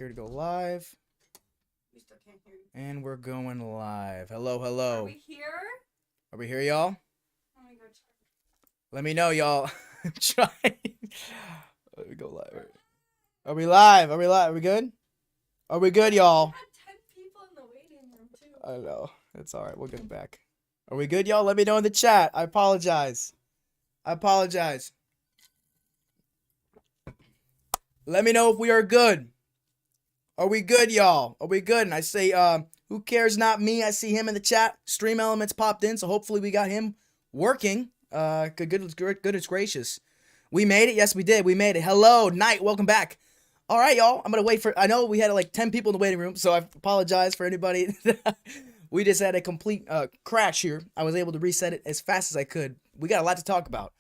Here to go live. We still can't hear you. And we're going live. Hello, hello. Are we here? Are we here, y'all? Let me go check. Let me know, y'all. I'm trying. Let me go live. Are we live? Are we live? Are we good? Are we good, y'all? We had 10 people in the waiting room, too. I know. It's all right. We'll get back. Are we good, y'all? Let me know in the chat. I apologize. I apologize. Let me know if we are good. Are we good, y'all? Are we good? And I say, who cares? Not me. I see him in the chat. Stream Elements popped in, so hopefully we got him working. Goodness gracious. We made it. Yes, we did. We made it. Hello, Night. Welcome back. All right, y'all. I'm going to wait for... I know we had like 10 people in the waiting room, so I apologize for anybody. We just had a complete crash here. I was able to reset it as fast as I could. We got a lot to talk about.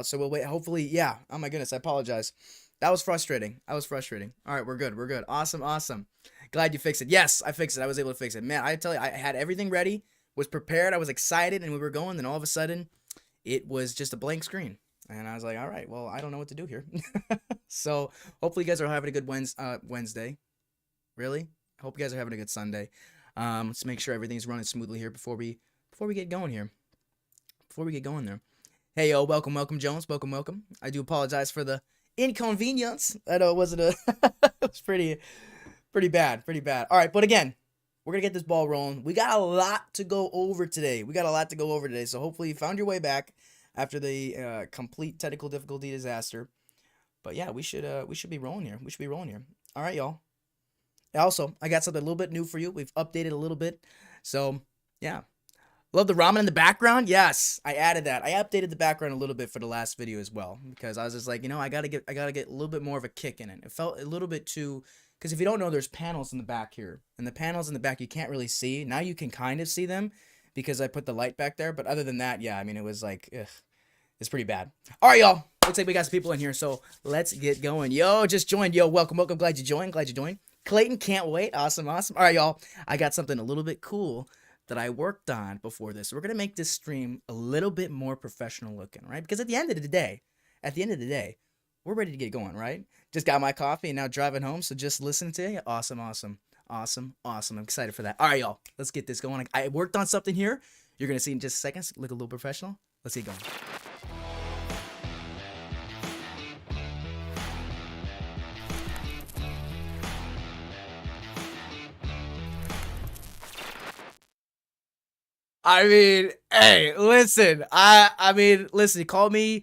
So we'll wait. Hopefully, yeah. Oh, my goodness. I apologize. That was frustrating. All right, we're good. Awesome. Glad you fixed it. Yes, I fixed it. I was able to fix it. Man, I tell you, I had everything ready, was prepared, I was excited, and we were going. Then all of a sudden, it was just a blank screen. And I was like, all right, well, I don't know what to do here. So hopefully you guys are having a good Wednesday. Really? I hope you guys are having a good Sunday. Let's make sure everything's running smoothly here before we get going here. Before we get going there. Hey, yo, welcome, Jones. Welcome. I do apologize for the inconvenience. I know it wasn't a... it was pretty bad. All right, but again, we're going to get this ball rolling. We got a lot to go over today. So hopefully you found your way back after the complete technical difficulty disaster. But yeah, we should be rolling here. All right, y'all. Also, I got something a little bit new for you. We've updated a little bit. So, yeah. Love the ramen in the background? Yes, I added that. I updated the background a little bit for the last video as well because I was just like, I gotta get a little bit more of a kick in it. It felt a little bit too, because if you don't know, there's panels in the back here, and the panels in the back you can't really see. Now you can kind of see them because I put the light back there, but other than that, yeah, I mean, it was like, ugh, it's pretty bad. All right, y'all. Looks like we got some people in here, so let's get going. Yo, just joined. Yo, welcome. Glad you joined. Clayton, can't wait. Awesome. All right, y'all. I got something a little bit cool that I worked on before this. We're going to make this stream a little bit more professional looking, right? Because at the end of the day, we're ready to get going, right? Just got my coffee and now driving home, so just listening to you. Awesome. I'm excited for that. All right, y'all. Let's get this going. I worked on something here. You're going to see in just a second. Look a little professional. Let's get going. I mean, hey, listen. I mean, listen. Call me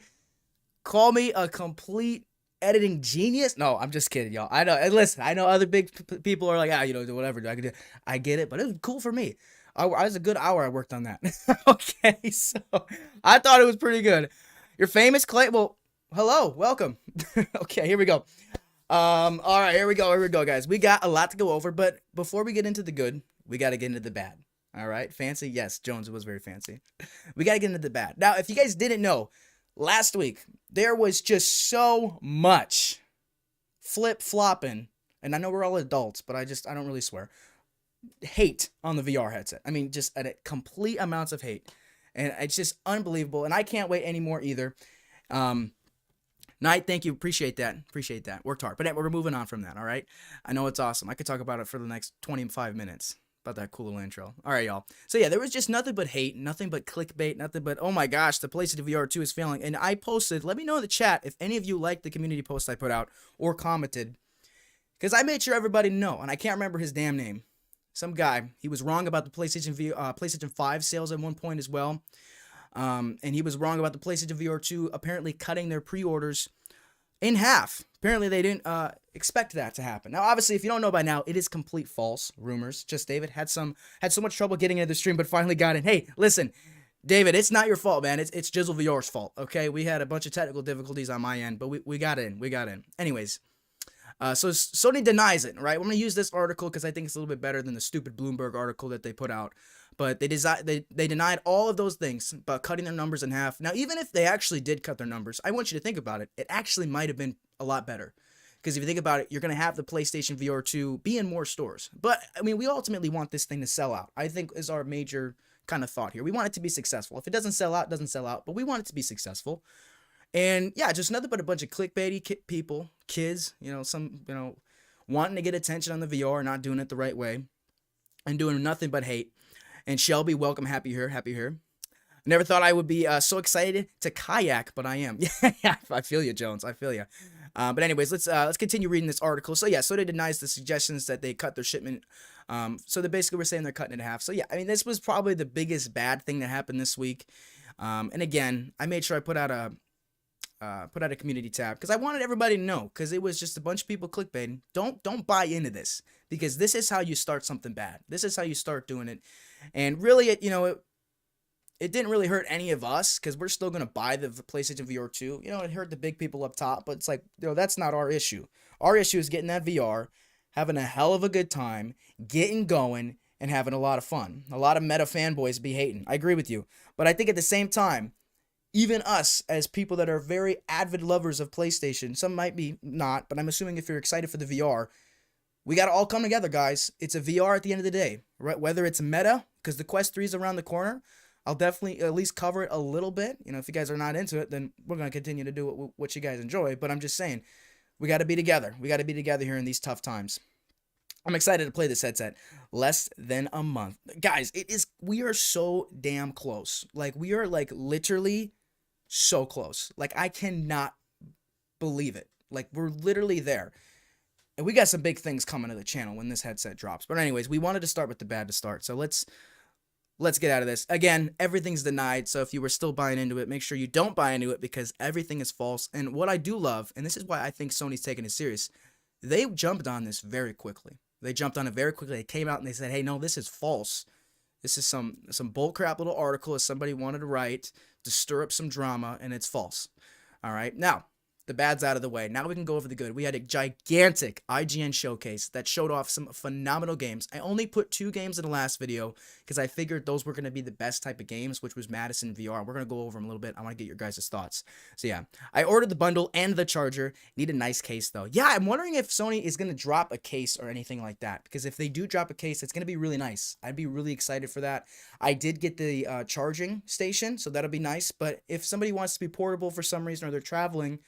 a complete editing genius. No, I'm just kidding, y'all. I know. And listen, I know other big people are like, do whatever. I get it, but it was cool for me. I was a good hour. I worked on that. Okay, so I thought it was pretty good. You're famous, Clay. Well, hello, welcome. Okay, here we go. All right, here we go, guys. We got a lot to go over, but before we get into the good, we got to get into the bad. All right, fancy. Yes, Jones was very fancy. We got to get into the bad. Now, if you guys didn't know, last week, there was just so much flip-flopping, and I know we're all adults, but I don't really swear, hate on the VR headset. I mean, just at complete amounts of hate, and it's just unbelievable, and I can't wait anymore either. Night, thank you. Appreciate that. Worked hard, but we're moving on from that, all right? I know it's awesome. I could talk about it for the next 25 minutes. About that cool little intro. All right, y'all. So yeah, there was just nothing but hate, nothing but clickbait, nothing but, oh my gosh, the PlayStation VR2 is failing. And I posted, let me know in the chat if any of you liked the community post I put out or commented. Because I made sure everybody know, and I can't remember his damn name. Some guy, he was wrong about the PlayStation 5 sales at one point as well. And he was wrong about the PlayStation VR2 apparently cutting their pre-orders in half. Apparently, they didn't expect that to happen. Now, obviously, if you don't know by now, it is complete false rumors. Just David had so much trouble getting into the stream, but finally got in. Hey, listen, David, it's not your fault, man. It's JizzleVR's fault, okay? We had a bunch of technical difficulties on my end, but we got in. Anyways, so Sony denies it, right? I'm going to use this article because I think it's a little bit better than the stupid Bloomberg article that they put out. But they denied all of those things about cutting their numbers in half. Now, even if they actually did cut their numbers, I want you to think about it. It actually might have been a lot better. Because if you think about it, you're going to have the PlayStation VR2 be in more stores. But, I mean, we ultimately want this thing to sell out. I think is our major kind of thought here. We want it to be successful. If it doesn't sell out, it doesn't sell out. But we want it to be successful. And, yeah, just nothing but a bunch of clickbaity people, kids, some, wanting to get attention on the VR, not doing it the right way, and doing nothing but hate. And Shelby, welcome, happy here, happy here. Never thought I would be so excited to kayak, but I am. Yeah, I feel you, Jones. I feel you. But anyways, let's continue reading this article. So yeah, Soda denies the suggestions that they cut their shipment. So they basically were saying they're cutting it in half. So yeah, I mean, this was probably the biggest bad thing that happened this week. And again, I made sure I put out a community tab because I wanted everybody to know, because it was just a bunch of people clickbaiting. Don't buy into this, because this is how you start something bad. This is how you start doing it. And really, it didn't really hurt any of us, because we're still going to buy the PlayStation VR2. It hurt the big people up top, but it's like, that's not our issue. Our issue is getting that VR, having a hell of a good time, getting going, and having a lot of fun. A lot of meta fanboys be hating. I agree with you. But I think at the same time, even us as people that are very avid lovers of PlayStation, some might be not, but I'm assuming if you're excited for the VR, we got to all come together, guys. It's a VR at the end of the day, right? Whether it's meta, because the Quest 3 is around the corner, I'll definitely at least cover it a little bit. If you guys are not into it, then we're going to continue to do what you guys enjoy. But I'm just saying, we got to be together. We got to be together here in these tough times. I'm excited to play this headset. Less than a month. Guys, we are so damn close. Like, we are like literally so close. Like, I cannot believe it. Like, we're literally there. And we got some big things coming to the channel when this headset drops. But anyways, we wanted to start with the bad to start. So let's get out of this. Again, everything's denied. So if you were still buying into it, make sure you don't buy into it, because everything is false. And what I do love, and this is why I think Sony's taking it serious, they jumped on this very quickly. They jumped on it very quickly. They came out and they said, hey, no, this is false. This is some bullcrap little article that somebody wanted to write to stir up some drama, and it's false. All right. Now, the bad's out of the way. Now we can go over the good. We had a gigantic IGN showcase that showed off some phenomenal games. I only put 2 games in the last video because I figured those were going to be the best type of games, which was Madison VR. We're going to go over them a little bit. I want to get your guys' thoughts. So yeah, I ordered the bundle and the charger. Need a nice case though. Yeah, I'm wondering if Sony is going to drop a case or anything like that, because if they do drop a case, it's going to be really nice. I'd be really excited for that. I did get the charging station, so that'll be nice. But if somebody wants to be portable for some reason, or they're traveling,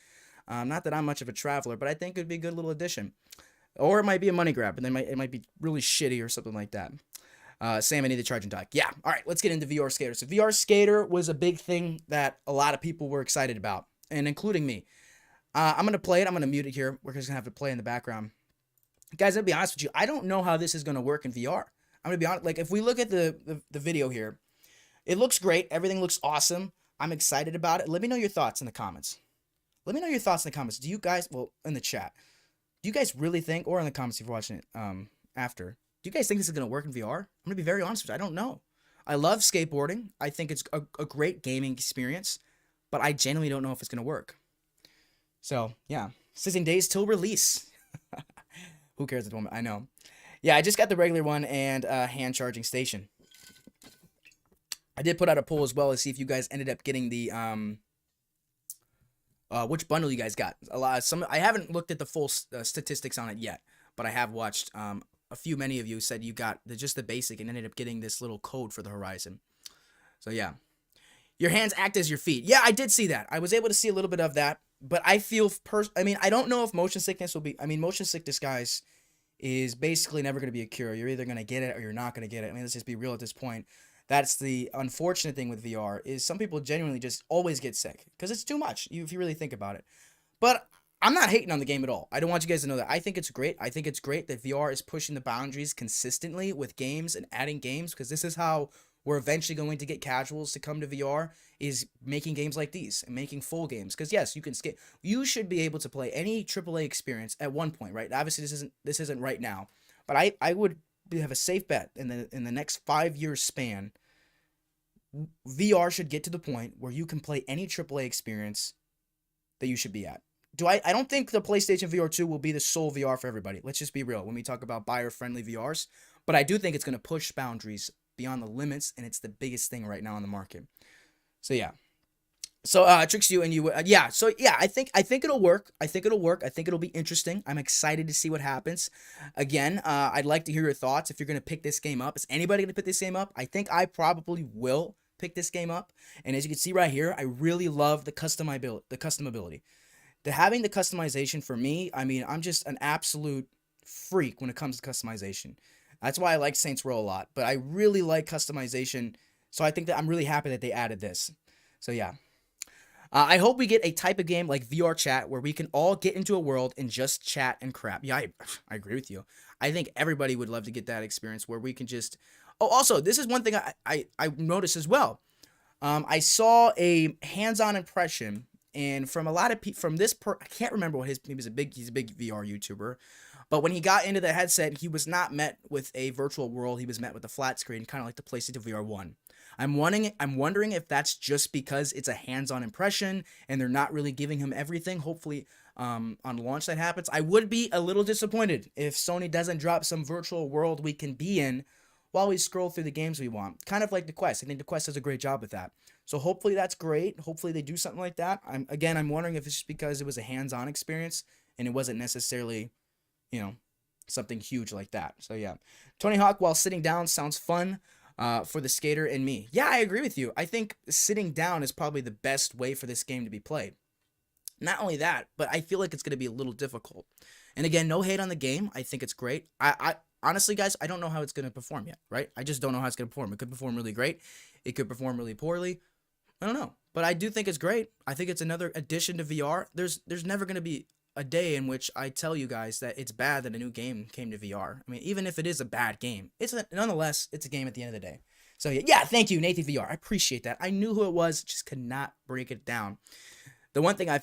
not that I'm much of a traveler, but I think it would be a good little addition. Or it might be a money grab, and it might be really shitty or something like that. Sam, I need the charging dock. Yeah, all right, let's get into VR Skater. So VR Skater was a big thing that a lot of people were excited about, and including me. I'm going to play it. I'm going to mute it here. We're just going to have to play in the background. Guys, I'll be honest with you. I don't know how this is going to work in VR. I'm going to be honest. Like, if we look at the video here, it looks great. Everything looks awesome. I'm excited about it. Let me know your thoughts in the comments. Let me know your thoughts in the comments. Do you guys, well, in the chat, do you guys really think, or in the comments if you're watching it after, do you guys think this is going to work in VR? I'm going to be very honest with you. I don't know. I love skateboarding. I think it's a great gaming experience, but I genuinely don't know if it's going to work. So, yeah. 16 days till release. Who cares at the moment? I know. Yeah, I just got the regular one and hand charging station. I did put out a poll as well to see if you guys ended up getting the which bundle you guys got. I haven't looked at the full statistics on it yet, but I have watched many of you said you got just the basic and ended up getting this little code for the Horizon. So yeah, your hands act as your feet. Yeah, I did see that. I was able to see a little bit of that, but I feel I don't know if motion sickness will be. Motion sickness, guys, is basically never going to be a cure. You're either going to get it or you're not going to get it. Let's just be real at this point. That's the unfortunate thing with VR, is some people genuinely just always get sick because it's too much, if you really think about it. But I'm not hating on the game at all. I don't want you guys to know that. I think it's great. I think it's great that VR is pushing the boundaries consistently with games and adding games, because this is how we're eventually going to get casuals to come to VR, is making games like these and making full games. Because yes, you can skate. You should be able to play any AAA experience at one point, right? Obviously, this isn't right now, but I would have a safe bet in the next 5-year span. VR should get to the point where you can play any AAA experience that you should be at. I don't think the PlayStation VR2 will be the sole VR for everybody. Let's just be real when we talk about buyer-friendly VRs. But I do think it's going to push boundaries beyond the limits, and it's the biggest thing right now on the market. So yeah. So Tricks you and you yeah. So yeah, I think it'll work. I think it'll be interesting. I'm excited to see what happens. Again, I'd like to hear your thoughts if you're going to pick this game up. Is anybody going to pick this game up? I think I probably will pick this game up. And as you can see right here, I really love the customability. Having the customization for me, I'm just an absolute freak when it comes to customization. That's why I like Saints Row a lot, but I really like customization, so I think that I'm really happy that they added this. So yeah. I hope we get a type of game like VR chat where we can all get into a world and just chat and crap. Yeah, I agree with you. I think everybody would love to get that experience where we can just. Oh, also, this is one thing I noticed as well. I saw a hands-on impression, and from a lot of people from this I can't remember what he's a big VR YouTuber, but when he got into the headset, he was not met with a virtual world. He was met with a flat screen, kind of like the PlayStation VR1. I'm wondering if that's just because it's a hands-on impression and they're not really giving him everything. Hopefully, on launch that happens. I would be a little disappointed if Sony doesn't drop some virtual world we can be in while we scroll through the games we want. Kind of like the Quest. I think the Quest does a great job with that. So hopefully that's great. Hopefully they do something like that. I'm wondering if it's just because it was a hands-on experience and it wasn't necessarily, something huge like that. So yeah, Tony Hawk while sitting down sounds fun. For the skater and me. Yeah, I agree with you. I think sitting down is probably the best way for this game to be played. Not only that, but I feel like it's going to be a little difficult. And again, no hate on the game. I think it's great. I honestly, guys, I don't know how it's going to perform yet, right? I just don't know how it's going to perform. It could perform really great. It could perform really poorly. I don't know. But I do think it's great. I think it's another addition to VR. There's never going to be a day in which I tell you guys that it's bad that a new game came to VR. I mean, even if it is a bad game, nonetheless, it's a game at the end of the day. So yeah, thank you, Nathan VR. I appreciate that. I knew who it was, just could not break it down. The one thing I'm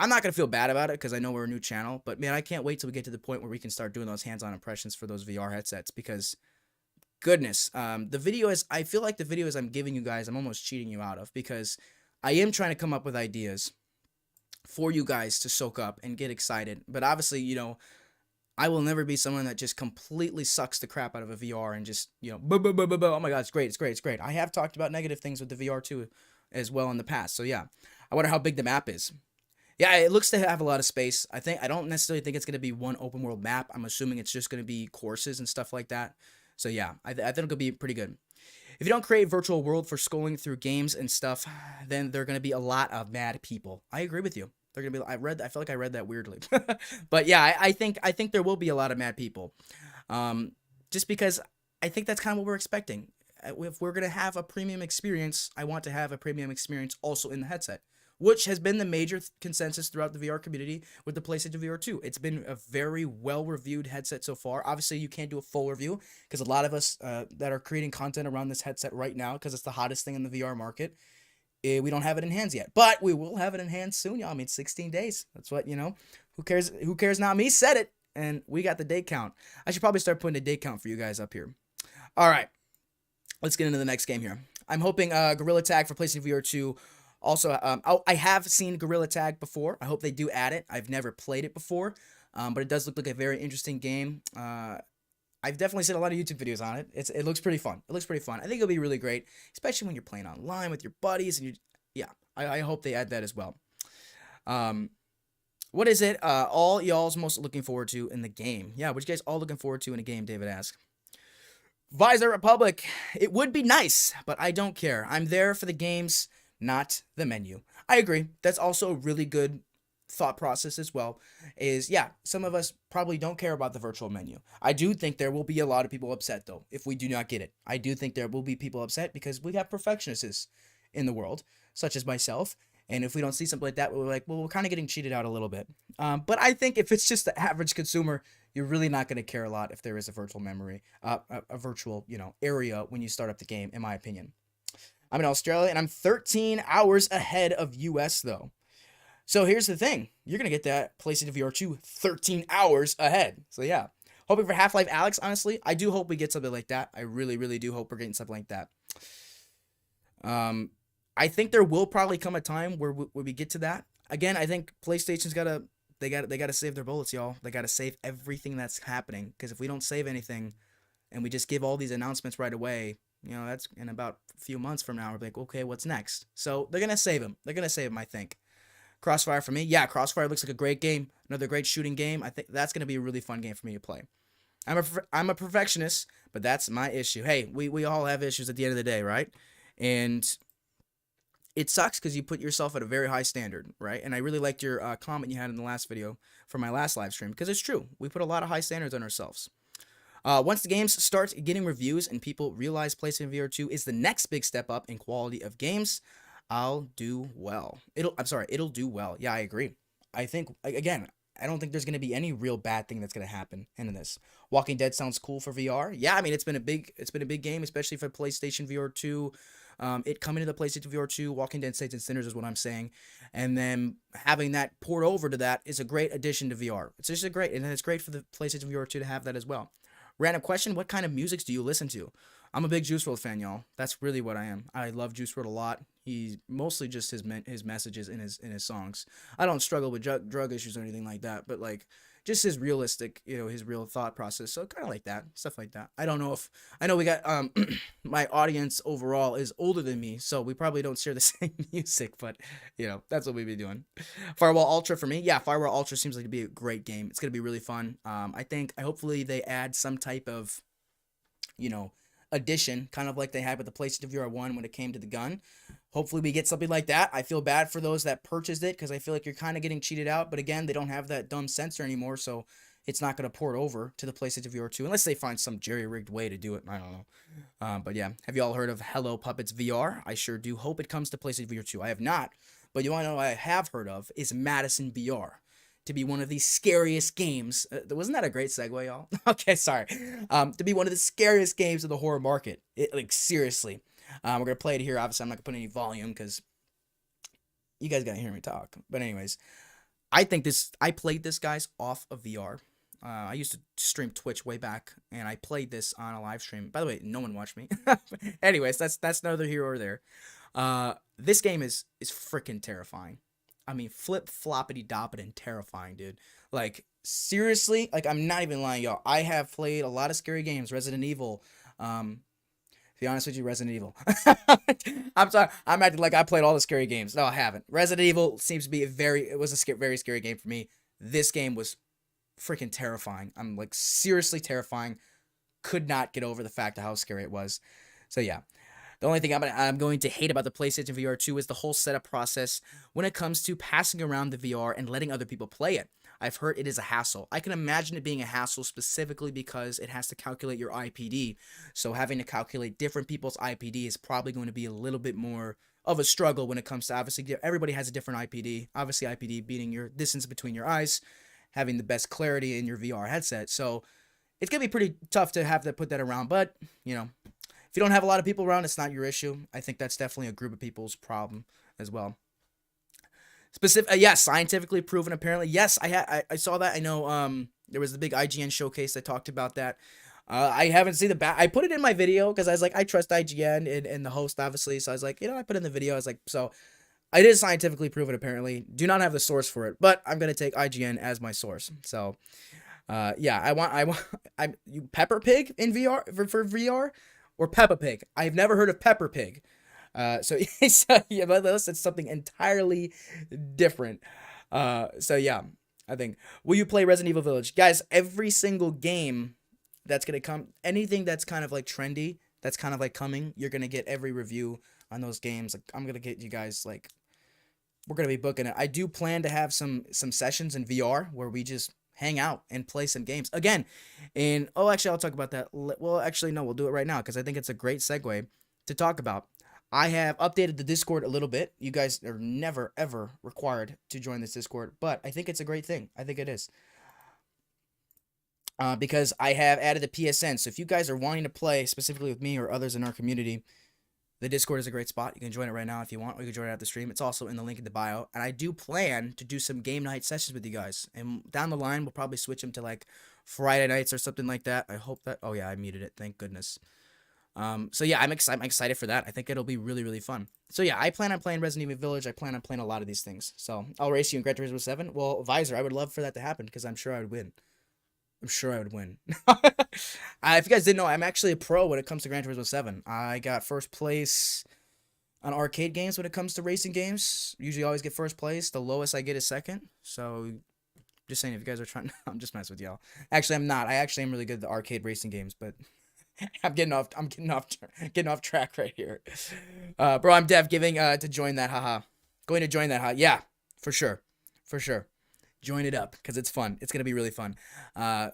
not going to feel bad about it because I know we're a new channel, but man, I can't wait till we get to the point where we can start doing those hands-on impressions for those VR headsets because goodness, I feel like the videos I'm giving you guys, I'm almost cheating you out of because I am trying to come up with ideas for you guys to soak up and get excited. But obviously, I will never be someone that just completely sucks the crap out of a VR and just, oh my God, it's great. I have talked about negative things with the VR2 as well in the past. So yeah, I wonder how big the map is. Yeah, it looks to have a lot of space. I don't necessarily think it's going to be one open world map. I'm assuming it's just going to be courses and stuff like that. So yeah, I think it'll be pretty good. If you don't create virtual world for scrolling through games and stuff, then there are going to be a lot of mad people. I agree with you. They're going to be. I feel like I read that weirdly, but yeah, I think there will be a lot of mad people, just because I think that's kind of what we're expecting. If we're going to have a premium experience, I want to have a premium experience also in the headset, which has been the major consensus throughout the VR community with the PlayStation VR2. It's been a very well-reviewed headset so far. Obviously, you can't do a full review because a lot of us that are creating content around this headset right now, because it's the hottest thing in the VR market, we don't have it in hands yet. But we will have it in hands soon, y'all. I mean, 16 days. That's what, who cares? Who cares? Not me said it, and we got the day count. I should probably start putting a day count for you guys up here. All right, let's get into the next game here. I'm hoping Gorilla Tag for PlayStation VR 2. Also, I have seen Gorilla Tag before. I hope they do add it. I've never played it before, but it does look like a very interesting game. I've definitely seen a lot of YouTube videos on it. It looks pretty fun. I think it'll be really great, especially when you're playing online with your buddies. And I hope they add that as well. What is it all y'all's most looking forward to in the game? Yeah, what you guys all looking forward to in a game, David asks. Visor Republic. It would be nice, but I don't care. I'm there for the games, not the menu. I agree. That's also a really good thought process as well. Some of us probably don't care about the virtual menu. I do think there will be a lot of people upset though if we do not get it. I do think there will be people upset because we have perfectionists in the world, such as myself. And if we don't see something like that, we're like, well, we're kind of getting cheated out a little bit. But I think if it's just the average consumer, you're really not going to care a lot if there is a virtual memory, a virtual, area when you start up the game, in my opinion. I'm in Australia and I'm 13 hours ahead of US though. So here's the thing. You're going to get that PlayStation VR 2 13 hours ahead. So yeah. Hoping for Half-Life Alyx, honestly. I do hope we get something like that. I really, really do hope we're getting something like that. I think there will probably come a time where we get to that. Again, I think PlayStation's got to save their bullets, y'all. They got to save everything that's happening. Because if we don't save anything and we just give all these announcements right away, that's in about a few months from now. We're like, okay, what's next? So they're going to save him. They're going to save him, I think. Crossfire for me. Yeah, Crossfire looks like a great game. Another great shooting game. I think that's going to be a really fun game for me to play. I'm a perfectionist, but that's my issue. Hey, we all have issues at the end of the day, right? And it sucks because you put yourself at a very high standard, right? And I really liked your comment you had in the last video for my last live stream, because it's true. We put a lot of high standards on ourselves. Once the games start getting reviews and people realize PlayStation VR2 is the next big step up in quality of games, I'll do well. It'll do well. Yeah, I agree. I think, again, I don't think there's going to be any real bad thing that's going to happen in this. Walking Dead sounds cool for VR. Yeah, I mean, it's been a big game, especially for PlayStation VR2. It coming to the PlayStation VR2, Walking Dead Saints and Sinners is what I'm saying. And then having that port over to that is a great addition to VR. It's just and it's great for the PlayStation VR2 to have that as well. Random question, what kind of music do you listen to? I'm a big Juice WRLD fan, y'all. That's really what I am. I love Juice WRLD a lot. He's mostly just his messages in his songs. I don't struggle with drug issues or anything like that, but like just his realistic, his real thought process. So kind of like that, stuff like that. I know we got my audience overall is older than me, so we probably don't share the same music, but that's what we be doing. Firewall Ultra for me, yeah, Firewall Ultra seems like to be a great game. It's gonna be really fun. Hopefully they add some type of, addition, kind of like they had with the PlayStation VR1 when it came to the gun. Hopefully we get something like that. I feel bad for those that purchased it because I feel like you're kind of getting cheated out. But again, they don't have that dumb sensor anymore, so it's not going to port over to the PlayStation VR2 unless they find some jerry-rigged way to do it. I don't know. But yeah, have you all heard of Hello Puppets VR? I sure do hope it comes to PlayStation VR2. I have not, but you want to know what I have heard of is Madison VR. To be one of the scariest games. Wasn't that a great segue, y'all? Okay, sorry. To be one of the scariest games of the horror market. Seriously. We're going to play it here. Obviously, I'm not going to put any volume because you guys got to hear me talk. But anyways, I played this, guys, off of VR. I used to stream Twitch way back, and I played this on a live stream. By the way, no one watched me. Anyways, that's neither here or there. This game is freaking terrifying. I mean, flip-floppity doppity and terrifying, dude. Like, seriously, like, I'm not even lying, y'all. I have played a lot of scary games. Resident Evil. To be honest with you, Resident Evil. I'm sorry. I'm acting like I played all the scary games. No, I haven't. Resident Evil seems to be very scary game for me. This game was freaking terrifying. I'm, like, seriously terrifying. Could not get over the fact of how scary it was. So, yeah. The only thing I'm going to hate about the PlayStation VR2 is the whole setup process when it comes to passing around the VR and letting other people play it. I've heard it is a hassle. I can imagine it being a hassle specifically because it has to calculate your IPD. So having to calculate different people's IPD is probably going to be a little bit more of a struggle when it comes to, obviously, everybody has a different IPD. Obviously, IPD being your distance between your eyes, having the best clarity in your VR headset. So it's going to be pretty tough to have to put that around, but, if you don't have a lot of people around, it's not your issue. I think that's definitely a group of people's problem as well. Scientifically proven, apparently. Yes, I saw that. I know there was the big IGN showcase that talked about that. I haven't seen the back. I put it in my video because I was like, I trust IGN and the host, obviously. So I was like, I put it in the video. I was like, so it is scientifically proven, apparently. Do not have the source for it, but I'm going to take IGN as my source. So, you Pepper Pig in VR for VR? Or Peppa Pig. I've never heard of Pepper Pig. But it's something entirely different. I think. Will you play Resident Evil Village? Guys, every single game that's going to come, anything that's kind of like trendy, that's kind of like coming, you're going to get every review on those games. Like, I'm going to get you guys, like, we're going to be booking it. I do plan to have some sessions in VR where we just hang out and play some games again. And actually, I'll talk about that. Well, actually, no, we'll do it right now because I think it's a great segue to talk about. I have updated the Discord a little bit. You guys are never ever required to join this Discord, but I think it's a great thing. I think it is because I have added the PSN. So if you guys are wanting to play specifically with me or others in our community, the Discord is a great spot. You can join it right now if you want, or you can join it at the stream. It's also in the link in the bio. And I do plan to do some game night sessions with you guys. And down the line, we'll probably switch them to like Friday nights or something like that. I hope that. Oh yeah, I muted it. Thank goodness. So yeah, I'm excited for that. I think it'll be really, really fun. So yeah, I plan on playing Resident Evil Village. I plan on playing a lot of these things. So I'll race you in Gran Turismo 7. Well, Visor, I would love for that to happen because I'm sure I would win. If you guys didn't know, I'm actually a pro when it comes to Gran Turismo 7. I got first place on arcade games when it comes to racing games. Usually always get first place. The lowest I get is second. So just saying, if you guys are trying, I'm just messing with y'all. Actually, I'm not. I actually am really good at the arcade racing games, but getting off track right here. Bro, I'm dev giving to join that. Haha. Going to join that. Yeah, for sure. For sure. Join it up because it's fun. It's gonna be really fun. Are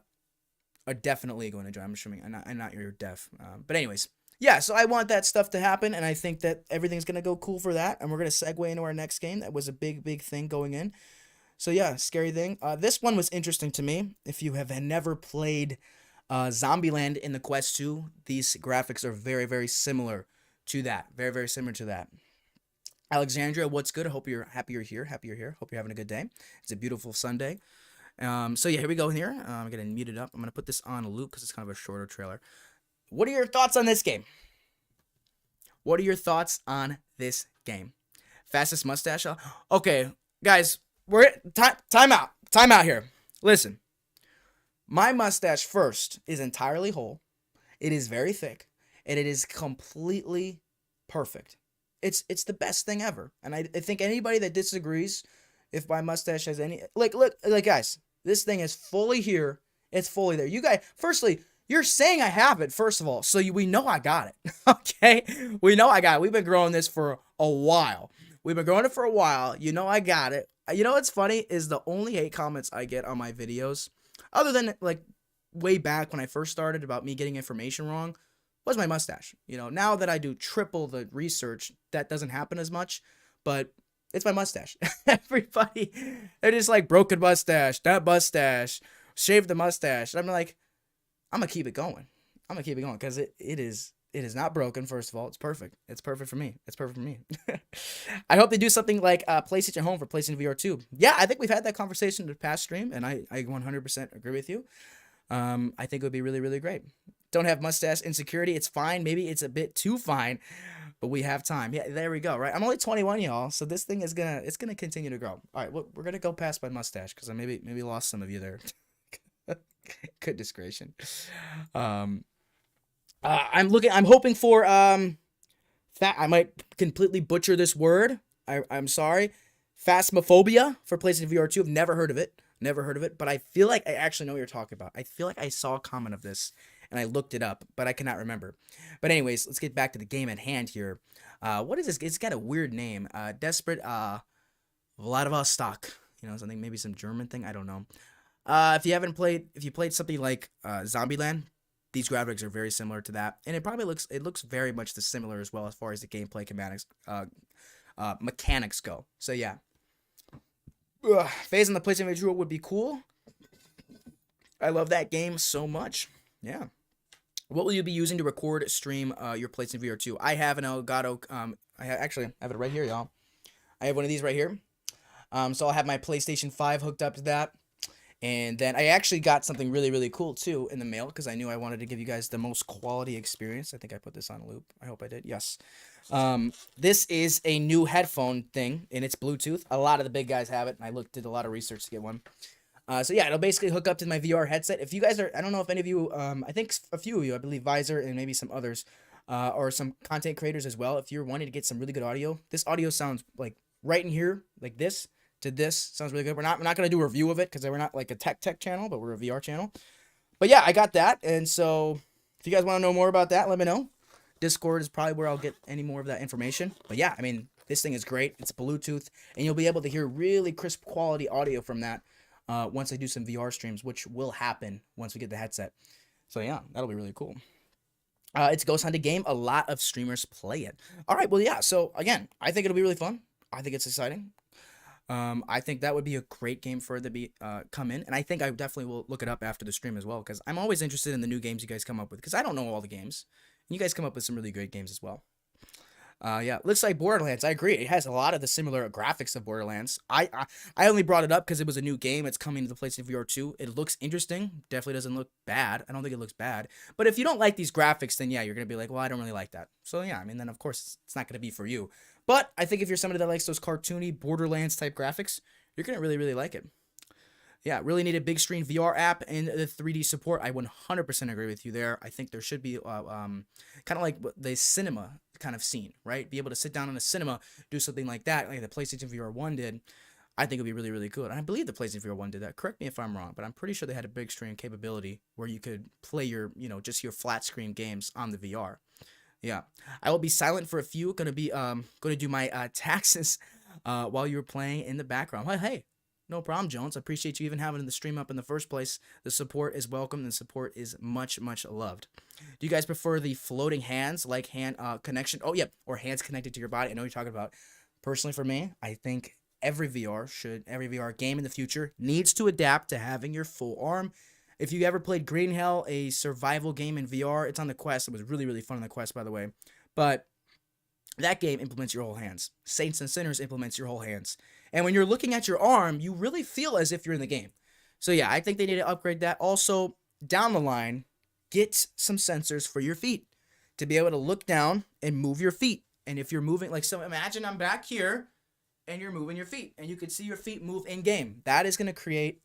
definitely going to join. I'm assuming I'm not your dev. But anyways, yeah. So I want that stuff to happen, and I think that everything's gonna go cool for that. And we're gonna segue into our next game. That was a big thing going in. So yeah, scary thing. This one was interesting to me. If you have never played Zombieland in the Quest 2, these graphics are very similar to that. Very similar to that. Alexandria, what's good? I hope you're happy you're here. Happy you're here. Hope you're having a good day. It's a beautiful Sunday. So yeah, here we go here. I'm going to mute it up. I'm going to put this on a loop because it's kind of a shorter trailer. What are your thoughts on this game? What are your thoughts on this game? Fastest mustache? Okay, guys, we're time out. Time out here. Listen. My mustache first is entirely whole. It is very thick, and it is completely perfect. It's the best thing ever. And I think anybody that disagrees if my mustache has any look guys, this thing is fully here. It's fully there. You guys, firstly, you're saying I have it, first of all, so we know I got it. Okay? We know I got it. We've been growing this for a while. We've been growing it for a while. You know I got it. You know what's funny is the only hate comments I get on my videos, other than like way back when I first started about me getting information wrong, was my mustache. You know, now that I do triple the research, that doesn't happen as much, but it's my mustache. Everybody, they're just like, broken mustache, that mustache, shave the mustache. And I'm like, I'm gonna keep it going. I'm gonna keep it going because it is not broken. First of all, it's perfect. It's perfect for me. It's perfect for me. I hope they do something like PlayStation Home for PlayStation VR2. Yeah, I think we've had that conversation in the past stream, and I 100% agree with you. I think it would be really great. Don't have mustache insecurity. It's fine. Maybe it's a bit too fine, but we have time. Yeah, there we go. Right. I'm only 21, y'all. So this thing is gonna continue to grow. All right. Well, we're gonna go past my mustache because I maybe lost some of you there. Goodness gracious. I'm hoping for I might completely butcher this word. I'm sorry. Phasmophobia for PlayStation VR2. I've never heard of it, but I feel like I actually know what you're talking about. I feel like I saw a comment of this and I looked it up, but I cannot remember. But anyways, let's get back to the game at hand here. What is this? It's got a weird name. Desperate Vladivostok. You know, something, maybe some German thing. I don't know. If you played something like Zombieland, these graphics are very similar to that, and it looks very much the similar as well as far as the gameplay mechanics go. So yeah. Phase on the PlayStation VR would be cool. I love that game so much. Yeah. What will you be using to record, stream your PlayStation VR2? I have an Elgato. I actually have it right here, y'all. I have one of these right here. So I'll have my PlayStation 5 hooked up to that. And then I actually got something really cool too in the mail because I knew I wanted to give you guys the most quality experience. I think I put this on a loop. I hope I did. Yes. This is a new headphone thing and it's Bluetooth. A lot of the big guys have it. And I did a lot of research to get one. So yeah, it'll basically hook up to my VR headset. If you guys are, I don't know if any of you, I think a few of you, I believe Visor and maybe some others, or some content creators as well. If you're wanting to get some really good audio, this audio sounds like right in here, like this. To this sounds really good. We're not gonna do a review of it because we're not like a tech channel, but we're a VR channel. But yeah, I got that, and so if you guys want to know more about that, let me know. Discord is probably where I'll get any more of that information. But yeah, I mean, this thing is great. It's Bluetooth, and you'll be able to hear really crisp quality audio from that once I do some VR streams, which will happen once we get the headset. So yeah, that'll be really cool. It's a Ghost Hunter game. A lot of streamers play it. All right, well yeah. So again, I think it'll be really fun. I think it's exciting. I think that would be a great game for it to be come in, and I think I definitely will look it up after the stream as well because I'm always interested in the new games you guys come up with because I don't know all the games, and you guys come up with some really great games as well. Yeah, looks like Borderlands. I agree. It has a lot of the similar graphics of Borderlands. I only brought it up because it was a new game. It's coming to the PlayStation VR 2. It looks interesting. Definitely doesn't look bad. I don't think it looks bad. But if you don't like these graphics, then yeah, you're gonna be like, well, I don't really like that. So yeah, I mean, then of course it's not gonna be for you. But I think if you're somebody that likes those cartoony Borderlands type graphics, you're gonna really like it. Yeah, really need a big screen VR app and the 3D support. I 100% agree with you there. I think there should be kind of like the cinema kind of scene, right? Be able to sit down in a cinema, do something like that, like the PlayStation VR 1 did. I think it would be really, really good. And I believe the PlayStation VR 1 did that. Correct me if I'm wrong, but I'm pretty sure they had a big screen capability where you could play your, just your flat screen games on the VR. Yeah. I will be silent for a few. Gonna do my taxes while you're playing in the background. Well, hey, no problem, Jones. I appreciate you even having the stream up in the first place. The support is welcome, and the support is much, much loved. Do you guys prefer the floating hands, like hand connection? Oh, yeah, or hands connected to your body. I know what you're talking about. Personally, for me, I think every VR game in the future needs to adapt to having your full arm. If you ever played Green Hell, a survival game in VR, it's on the Quest. It was really, really fun on the Quest, by the way. But that game implements your whole hands. Saints and Sinners implements your whole hands. And when you're looking at your arm, you really feel as if you're in the game. So yeah, I think they need to upgrade that. Also, down the line, get some sensors for your feet to be able to look down and move your feet. And if you're moving, so imagine I'm back here and you're moving your feet and you can see your feet move in game. That is going to create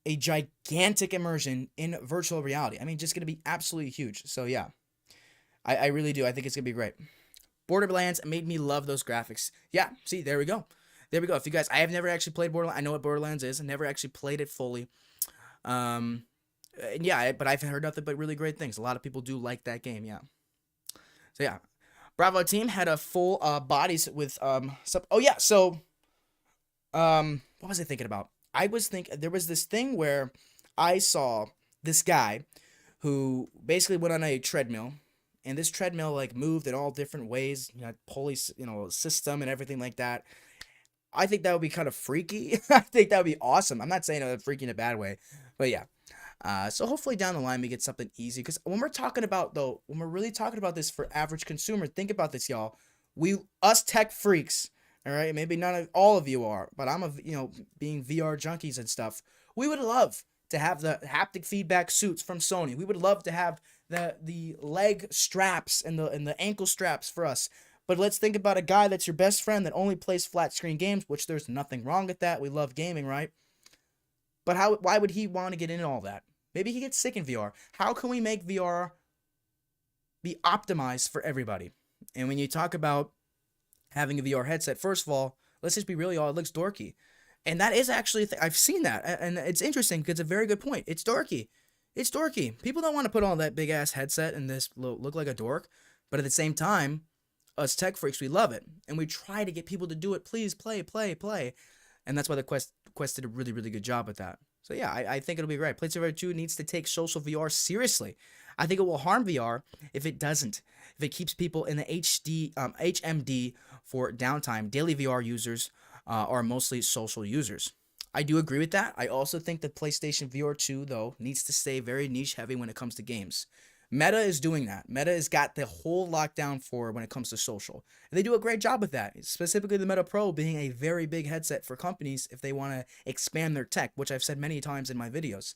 a gigantic immersion in virtual reality. I mean, just going to be absolutely huge. So yeah, I really do. I think it's going to be great. Borderlands made me love those graphics. Yeah, see, there we go. There we go. If you guys, I have never actually played Borderlands. I know what Borderlands is. I never actually played it fully. And yeah, but I've heard nothing but really great things. A lot of people do like that game, yeah. So yeah. Bravo team had a full bodies with some, oh yeah, so what was I thinking about? I was thinking there was this thing where I saw this guy who basically went on a treadmill, and this treadmill like moved in all different ways, pulley, system and everything like that. I think that would be kind of freaky. I think that would be awesome. I'm not saying freaky in a bad way, but yeah. So hopefully down the line we get something easy. Because when we're really talking about this for average consumer, think about this, y'all. Us tech freaks, all right? Maybe not all of you are, but being VR junkies and stuff, we would love to have the haptic feedback suits from Sony. We would love to have the leg straps and the ankle straps for us. But let's think about a guy that's your best friend that only plays flat screen games, which there's nothing wrong with that. We love gaming, right? But why would he want to get into all that? Maybe he gets sick in VR. How can we make VR be optimized for everybody? And when you talk about having a VR headset, first of all, let's just be real, y'all, it looks dorky. And that is actually, I've seen that. And it's interesting because it's a very good point. It's dorky. It's dorky. People don't want to put on that big ass headset and this look like a dork. But at the same time, us tech freaks, we love it. And we try to get people to do it. Please play. And that's why the Quest did a really, really good job with that. So yeah, I think it'll be great. PlayStation 2 needs to take social VR seriously. I think it will harm VR if it doesn't. If it keeps people in the HMD for downtime. Daily VR users are mostly social users. I do agree with that. I also think that PlayStation VR 2, though, needs to stay very niche heavy when it comes to games. Meta is doing that. Meta has got the whole lockdown for when it comes to social. And they do a great job with that, specifically the Meta Pro being a very big headset for companies if they want to expand their tech, which I've said many times in my videos.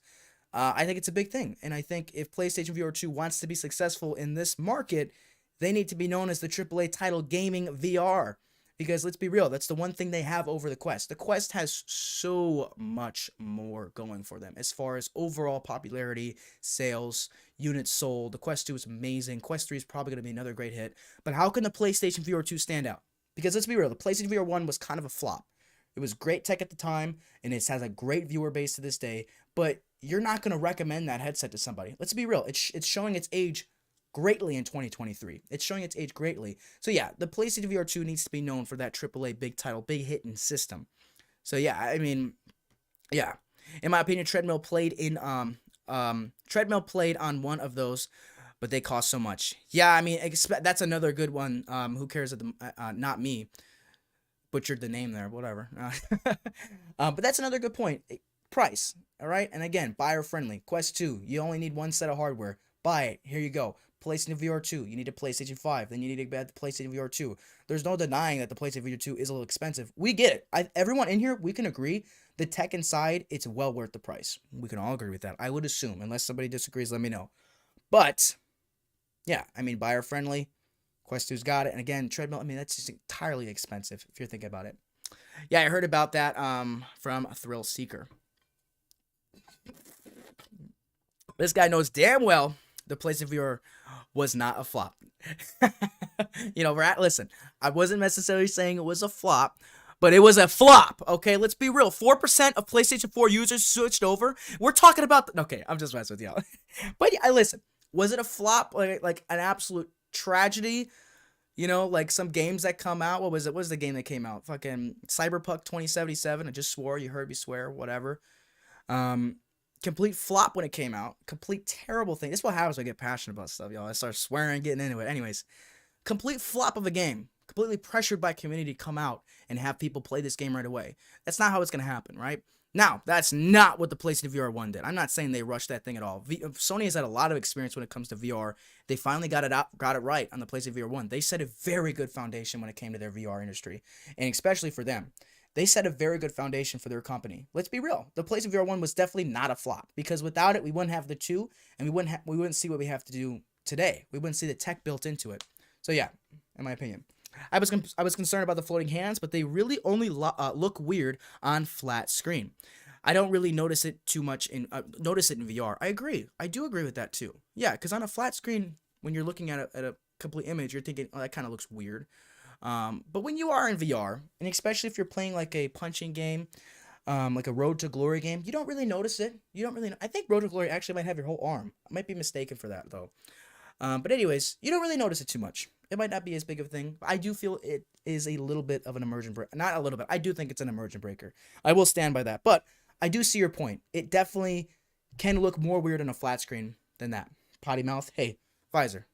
I think it's a big thing. And I think if PlayStation VR 2 wants to be successful in this market, they need to be known as the AAA title gaming VR. Because let's be real, that's the one thing they have over the Quest. The Quest has so much more going for them as far as overall popularity, sales, units sold. The Quest 2 is amazing. Quest 3 is probably going to be another great hit. But how can the PlayStation VR 2 stand out? Because let's be real, the PlayStation VR 1 was kind of a flop. It was great tech at the time, and it has a great viewer base to this day. But you're not going to recommend that headset to somebody. Let's be real, it's showing its age greatly in 2023. It's showing its age greatly. So yeah, the PlayStation VR 2 needs to be known for that AAA big title, big hitting system. So yeah, I mean, yeah. In my opinion, Treadmill played on one of those, but they cost so much. Yeah, I mean, that's another good one. Who cares? Not me. Butchered the name there, whatever. But that's another good point. Price, all right? And again, buyer friendly. Quest 2, you only need one set of hardware. Buy it. Here you go. PlayStation VR 2, you need a PlayStation 5, then you need a PlayStation VR 2. There's no denying that the PlayStation VR 2 is a little expensive. We get it. Everyone in here, we can agree the tech inside, it's well worth the price. We can all agree with that. I would assume, unless somebody disagrees, let me know. But, yeah, I mean, buyer friendly. Quest 2's got it. And again, Treadmill, I mean, that's just entirely expensive if you're thinking about it. Yeah, I heard about that from a Thrill Seeker. This guy knows damn well the PlayStation VR was not a flop. Listen, I wasn't necessarily saying it was a flop, but it was a flop. Okay, let's be real. 4% of PlayStation 4 users switched over. We're talking about okay, I'm just messing with y'all. But yeah, listen, was it a flop, like an absolute tragedy? You know, like some games that come out. What was it? What was the game that came out? Fucking Cyberpunk 2077. I just swore. You heard me swear. Whatever. Complete flop when it came out. Complete terrible thing. This is what happens when I get passionate about stuff, y'all. I start swearing, getting into it. Anyways, complete flop of a game. Completely pressured by community to come out and have people play this game right away. That's not how it's going to happen, right? Now, that's not what the PlayStation VR1 did. I'm not saying they rushed that thing at all. Sony has had a lot of experience when it comes to VR. They finally got it right on the PlayStation VR1. They set a very good foundation when it came to their VR industry, and especially for them. They set a very good foundation for their company. Let's be real. The PlayStation VR1 was definitely not a flop, because without it, we wouldn't have the 2, and we wouldn't see what we have to do today. We wouldn't see the tech built into it. So yeah, in my opinion. I was concerned about the floating hands, but they really only look weird on flat screen. I don't really notice it too much in VR. I agree. I do agree with that too. Yeah, because on a flat screen, when you're looking at a complete image, you're thinking, oh, that kind of looks weird. But when you are in VR, and especially if you're playing like a punching game, like a Road to Glory game, you don't really notice it. You don't really. I think Road to Glory actually might have your whole arm. I might be mistaken for that though. But anyways, you don't really notice it too much. It might not be as big of a thing. But I do feel it is a little bit of an immersion breaker. Not a little bit. I do think it's an immersion breaker. I will stand by that. But I do see your point. It definitely can look more weird on a flat screen than that. Potty mouth. Hey, Pfizer.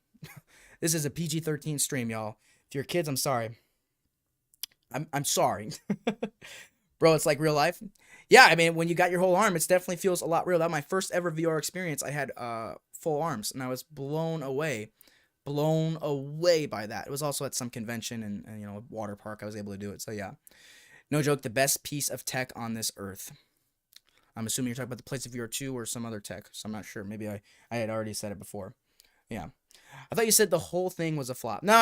This is a PG-13 stream, y'all. If you're kids, I'm sorry. I'm sorry. Bro, it's like real life. Yeah, I mean, when you got your whole arm, it definitely feels a lot real. That was my first ever VR experience. I had full arms, and I was blown away by that. It was also at some convention and you know, water park. I was able to do it. So yeah, no joke, the best piece of tech on this earth. I'm assuming you're talking about the PlayStation VR2 or some other tech. So I'm not sure. Maybe I had already said it before. Yeah, I thought you said the whole thing was a flop. No,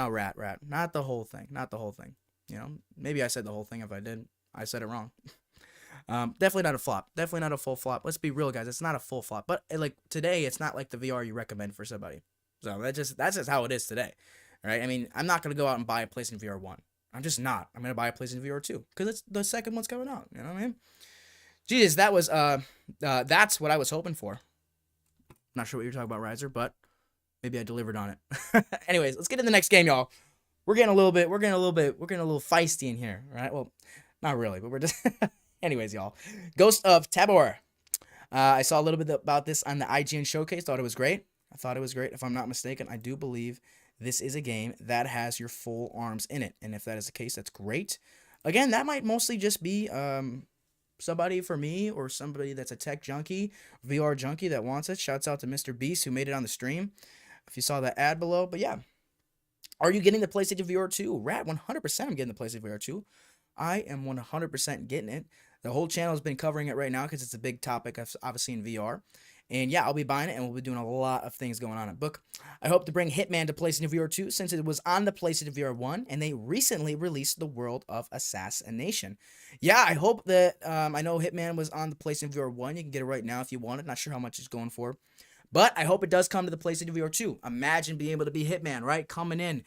rat. Not the whole thing. Not the whole thing. You know, maybe I said the whole thing. If I did, I said it wrong. Definitely not a flop. Definitely not a full flop. Let's be real, guys. It's not a full flop. But like today, it's not like the VR you recommend for somebody. So that's just how it is today. All right. I mean, I'm not gonna go out and buy a PlayStation VR1. I'm just not. I'm gonna buy a PlayStation VR2 because it's the second one's coming out. You know what I mean? Jesus, that was that's what I was hoping for. Not sure what you're talking about, Riser, but maybe I delivered on it. Anyways, let's get to the next game, y'all. We're getting a little feisty in here, right? Well, not really, but we're just. Anyways, y'all. Ghost of Tabor. I saw a little bit about this on the IGN showcase. Thought it was great. If I'm not mistaken, I do believe this is a game that has your full arms in it. And if that is the case, that's great. Again, that might mostly just be somebody for me or somebody that's a tech junkie, VR junkie that wants it. Shouts out to Mr. Beast who made it on the stream. If you saw that ad below. But yeah. Are you getting the PlayStation VR 2? Rat, 100% I'm getting the PlayStation VR 2. I am 100% getting it. The whole channel has been covering it right now because it's a big topic, obviously, in VR. And yeah, I'll be buying it, and we'll be doing a lot of things going on at Book. I hope to bring Hitman to PlayStation VR 2 since it was on the PlayStation VR 1, and they recently released the World of Assassination. Yeah, I hope that, I know Hitman was on the PlayStation VR 1. You can get it right now if you want it. Not sure how much it's going for. But I hope it does come to the PlayStation VR 2. Imagine being able to be Hitman, right? Coming in,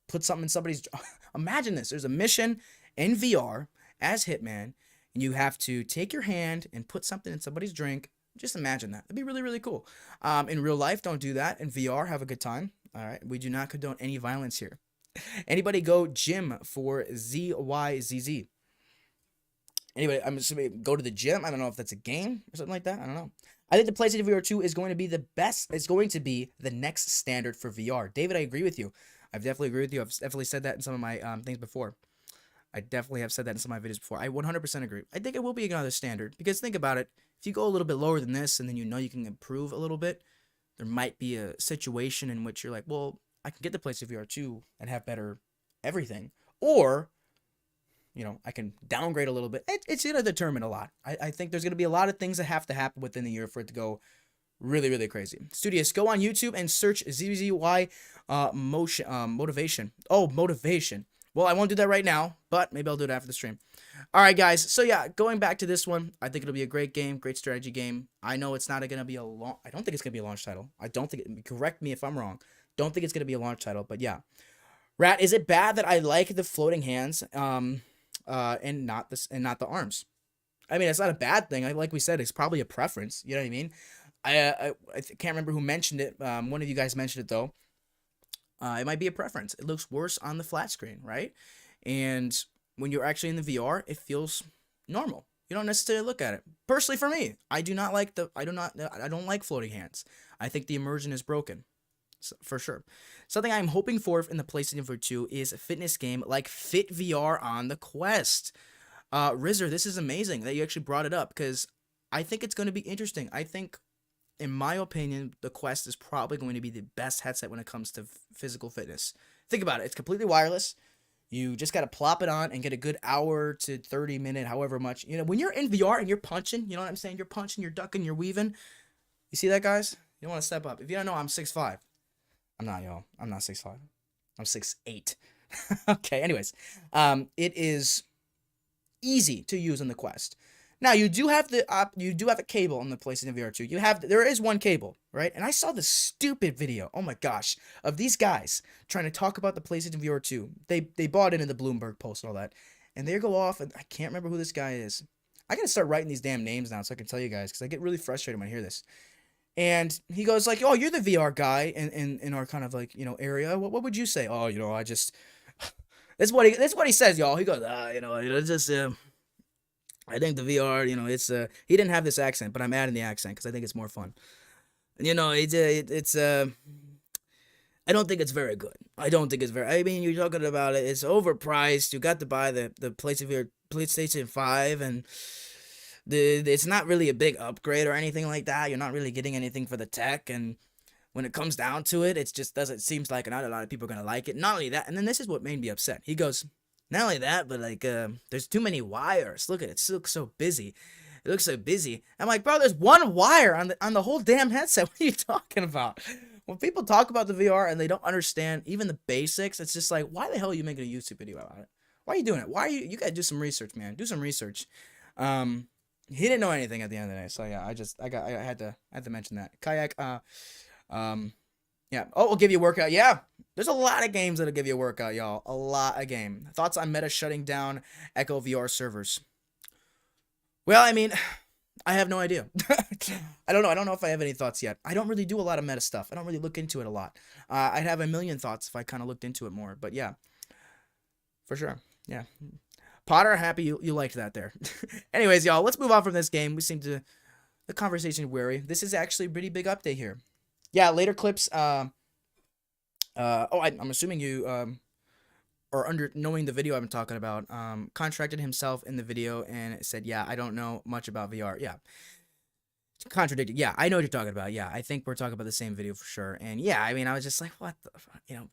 put something in somebody's... Imagine this. There's a mission in VR as Hitman, and you have to take your hand and put something in somebody's drink. Just imagine that. That'd be really, really cool. In real life, don't do that. In VR, have a good time. All right. We do not condone any violence here. Anybody go gym for ZYZZ? Anybody, I'm assuming go to the gym. I don't know if that's a game or something like that. I don't know. I think the PlayStation VR 2 is going to be the best. It's going to be the next standard for VR. David, I agree with you. I've definitely agreed with you. I've definitely said that in some of my things before. I definitely have said that in some of my videos before. I 100% agree. I think it will be another standard because think about it. If you go a little bit lower than this and then you know you can improve a little bit, there might be a situation in which you're like, well, I can get the PlayStation VR 2 and have better everything. Or, you know, I can downgrade a little bit. It's going to determine a lot. I think there's going to be a lot of things that have to happen within the year for it to go really, really crazy. Studios, go on YouTube and search ZZY motivation. Oh, motivation. Well, I won't do that right now, but maybe I'll do it after the stream. All right, guys. So, yeah, going back to this one, I think it'll be a great game, great strategy game. I know it's not going to be I don't think it's going to be a launch title. Correct me if I'm wrong. Don't think it's going to be a launch title, but yeah. Rat, is it bad that I like the floating hands, and not the arms? I mean, it's not a bad thing. Like we said, it's probably a preference. You know what I mean? Can't remember who mentioned it. One of you guys mentioned it though. It might be a preference. It looks worse on the flat screen, right? And when you're actually in the VR, it feels normal. You don't necessarily look at it. Personally, for me, I don't like floating hands. I think the immersion is broken, for sure. Something I'm hoping for in the PlayStation VR 2 is a fitness game like Fit VR on the Quest. Rizzer, this is amazing that you actually brought it up because I think it's going to be interesting. I think, in my opinion, the Quest is probably going to be the best headset when it comes to physical fitness. Think about it. It's completely wireless. You just got to plop it on and get a good hour to 30 minute, however much. You know, when you're in VR and you're punching, you know what I'm saying? You're punching, you're ducking, you're weaving. You see that, guys? You want to step up. If you don't know, I'm 6'5". I'm not, y'all. I'm not 6'5". I'm 6'8". Okay, anyways. It is easy to use on the Quest. Now you do have a cable on the PlayStation VR 2. There is one cable, right? And I saw this stupid video, oh my gosh, of these guys trying to talk about the PlayStation VR 2. They bought it in the Bloomberg Post and all that. And they go off, and I can't remember who this guy is. I gotta start writing these damn names down so I can tell you guys, because I get really frustrated when I hear this. And he goes like, "Oh, you're the VR guy in our kind of like, you know, area. What would you say?" "Oh, you know, I just..." That's what he says, y'all. He goes, you know, it's just I think the VR, you know, it's he didn't have this accent, but I'm adding the accent because I think it's more fun. And, you know, it's I don't think it's very good. I don't think it's very. I mean, you're talking about it. It's overpriced. You got to buy the PlayStation 5, and it's not really a big upgrade or anything like that. You're not really getting anything for the tech, and when it comes down to it, it just doesn't. Seems like not a lot of people are gonna like it. Not only that, and then this is what made me upset. He goes, not only that, but like, there's too many wires. Look at it. It looks so busy. It looks so busy. I'm like, bro, there's one wire on the whole damn headset. What are you talking about? When people talk about the VR and they don't understand even the basics, it's just like, why the hell are you making a YouTube video about it? Why are you doing it? You gotta do some research, man. Do some research. He didn't know anything at the end of the day, so yeah, I had to mention that. Kayak, yeah. Oh, we'll give you a workout. Yeah. There's a lot of games that'll give you a workout, y'all. A lot of game. Thoughts on Meta shutting down Echo VR servers? Well, I mean, I have no idea. I don't know. I don't know if I have any thoughts yet. I don't really do a lot of Meta stuff. I don't really look into it a lot. I'd have a million thoughts if I kind of looked into it more. But yeah, for sure. Yeah. Potter, happy you liked that there. Anyways, y'all, let's move on from this game. We seem to... The conversation weary. This is actually a pretty big update here. Yeah, later clips. I'm assuming you or under knowing the video I've been talking about, contracted himself in the video and said, yeah, I don't know much about VR. Yeah. Contradicted. Yeah, I know what you're talking about. Yeah, I think we're talking about the same video for sure. And yeah, I mean, I was just like, what the fuck? You know,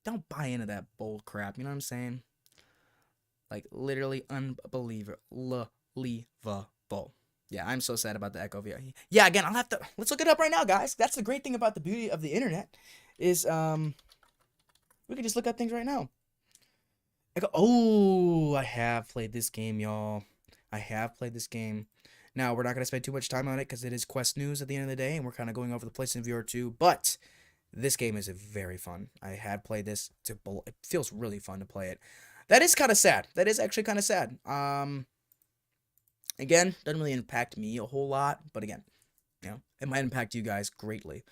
don't buy into that bold crap. You know what I'm saying? Like, literally unbelievable. Yeah, I'm so sad about the Echo VR. Yeah, again, let's look it up right now, guys. That's the great thing about the beauty of the internet is, we can just look up things right now. Oh, I have played this game, y'all. I have played this game. Now, we're not going to spend too much time on it because it is Quest news at the end of the day, and we're kind of going over the PlayStation VR 2, but this game is very fun. I had played this. It feels really fun to play it. That is kind of sad. That is actually kind of sad. Again, doesn't really impact me a whole lot, but again, you know, it might impact you guys greatly.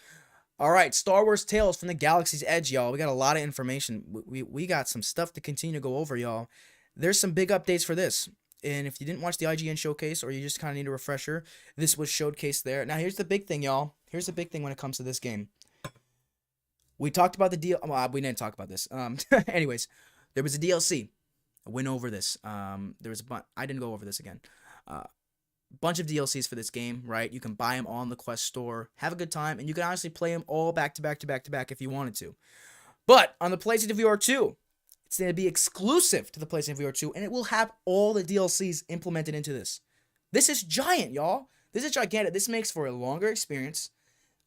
All right, Star Wars Tales from the Galaxy's Edge, y'all. We got a lot of information. We got some stuff to continue to go over, y'all. There's some big updates for this. And if you didn't watch the IGN showcase or you just kind of need a refresher, this was showcased there. Now, here's the big thing, y'all. Here's the big thing when it comes to this game. We talked about the deal. Well, we didn't talk about this. Anyways, there was a DLC. I went over this. There was a bunch. I didn't go over this again. Bunch of DLCs for this game, right? You can buy them all in the Quest store, have a good time, and you can honestly play them all back to back to back to back if you wanted to. But on the PlayStation VR 2, it's going to be exclusive to the PlayStation VR 2, and it will have all the DLCs implemented into this. This is giant, y'all. This is gigantic. This makes for a longer experience,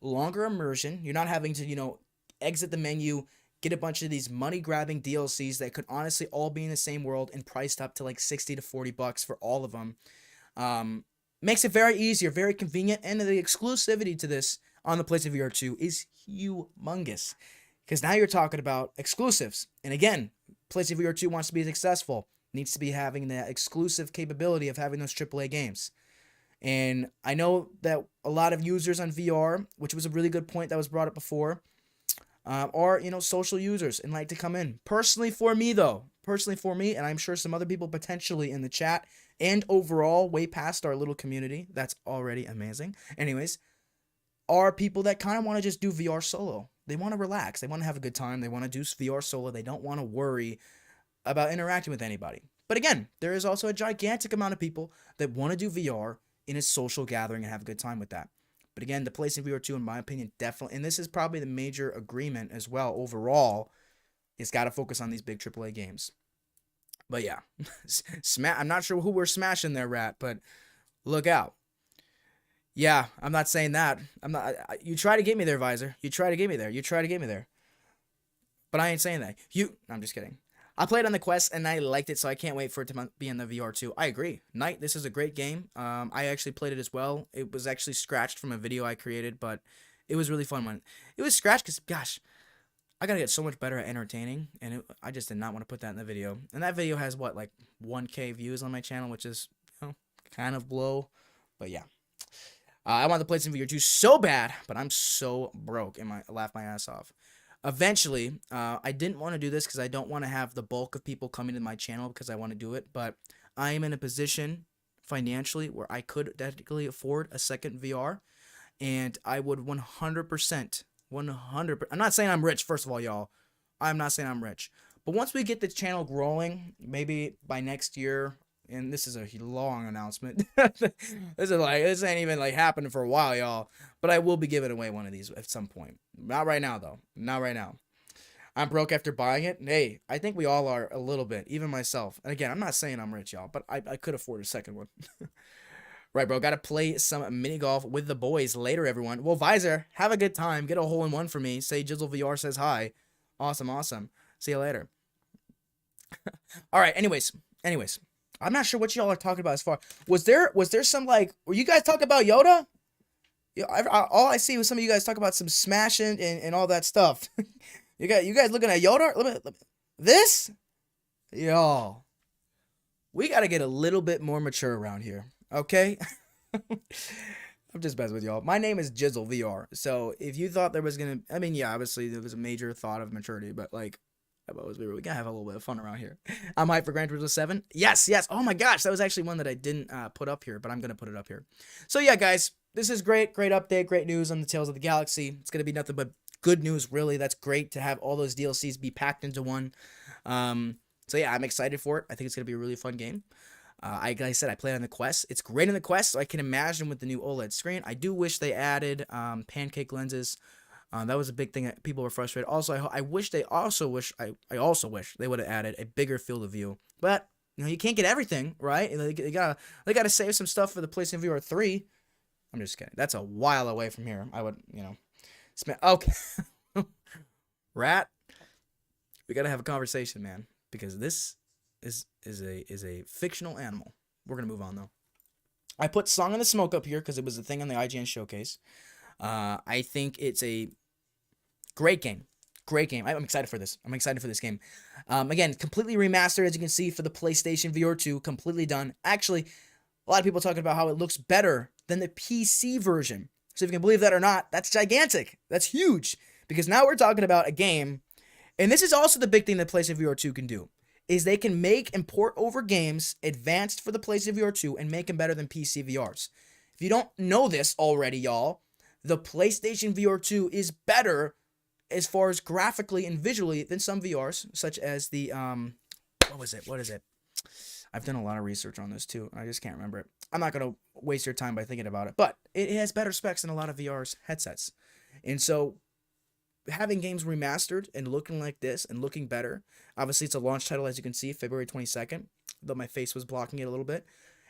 longer immersion. You're not having to, you know, exit the menu, get a bunch of these money-grabbing DLCs that could honestly all be in the same world and priced up to like $60 to $40 for all of them. Makes it very easier, very convenient, and the exclusivity to this on the PlayStation VR 2 is humongous. Because now you're talking about exclusives. And again, PlayStation VR 2 wants to be successful, needs to be having that exclusive capability of having those AAA games. And I know that a lot of users on VR, which was a really good point that was brought up before, are, social users and like to come in. Personally for me, and I'm sure some other people potentially in the chat and overall way past our little community, that's already amazing. Anyways, are people that kind of want to just do VR solo. They want to relax. They want to have a good time. They want to do VR solo. They don't want to worry about interacting with anybody. But again, there is also a gigantic amount of people that want to do VR in a social gathering and have a good time with that. But again, the PlayStation VR 2, in my opinion, definitely, and this is probably the major agreement as well overall, it's got to focus on these big AAA games. But yeah, I'm not sure who we're smashing there, Rat, but look out. Yeah, I'm not saying that. You try to get me there, Visor. You try to get me there. But I ain't saying that. I'm just kidding. I played on the Quest and I liked it, so I can't wait for it to be in the VR too. I agree. Knight, this is a great game. I actually played it as well. It was actually scratched from a video I created, but it was really fun when it was scratched because, gosh, I gotta get so much better at entertaining, and I just did not want to put that in the video. And that video has what, like 1K views on my channel, which is kind of low, but yeah. I want the PlayStation VR 2 so bad, but I'm so broke and I laugh my ass off. Eventually, I didn't want to do this because I don't want to have the bulk of people coming to my channel because I want to do it, but I am in a position financially where I could technically afford a second VR, and I would 100%, I'm not saying I'm rich, first of all, y'all. I'm not saying I'm rich. But once we get the channel growing, maybe by next year, and this is a long announcement. This ain't even like happening for a while, y'all. But I will be giving away one of these at some point. Not right now, though. Not right now. I'm broke after buying it. Hey, I think we all are a little bit, even myself. And again, I'm not saying I'm rich, y'all, but I could afford a second one. Right, bro. Got to play some mini golf with the boys later, everyone. Well, Visor, have a good time. Get a hole in one for me. Say JizzleVR says hi. Awesome. See you later. All right. Anyways. I'm not sure what y'all are talking about as far. Was there some were you guys talking about Yoda? Yeah, all I see was some of you guys talk about some smashing and all that stuff. you guys looking at Yoda? Let me, this? Y'all. We got to get a little bit more mature around here, okay? I'm just messing with y'all. My name is JizzleVR. So if you thought there was going to, obviously there was a major thought of maturity, but we gotta have a little bit of fun around here. I'm hyped for Gran Turismo 7. Yes. Oh my gosh, that was actually one that I didn't put up here, but I'm gonna put it up here. So yeah, guys, this is great update, great news on the Tales of the Galaxy. It's gonna be nothing but good news, really. That's great to have all those DLCs be packed into one. So yeah, I'm excited for it. I think it's gonna be a really fun game. Like I said, I played on the Quest. It's great in the Quest, so I can imagine with the new OLED screen. I do wish they added pancake lenses. That was a big thing that people were frustrated. Also, I wish they also wish they would have added a bigger field of view. But you can't get everything, right? They gotta save some stuff for the PlayStation VR 3. I'm just kidding. That's a while away from here. I would, okay. Rat, we gotta have a conversation, man, because this is a fictional animal. We're gonna move on though. I put Song in the Smoke up here because it was a thing on the IGN showcase. I think it's a great game. I'm excited for this. Game. Again, completely remastered, as you can see, for the PlayStation VR 2. Completely done. Actually, a lot of people talking about how it looks better than the PC version. So if you can believe that or not, that's gigantic. That's huge. Because now we're talking about a game, and this is also the big thing that PlayStation VR 2 can do, is they can make and port over games advanced for the PlayStation VR 2 and make them better than PC VRs. If you don't know this already, y'all, the PlayStation VR 2 is better as far as graphically and visually than some VRs, such as the, what is it? I've done a lot of research on this too. I just can't remember it. I'm not going to waste your time by thinking about it, but it has better specs than a lot of VR's headsets. And so having games remastered and looking like this and looking better, obviously it's a launch title, as you can see, February 22nd, though my face was blocking it a little bit.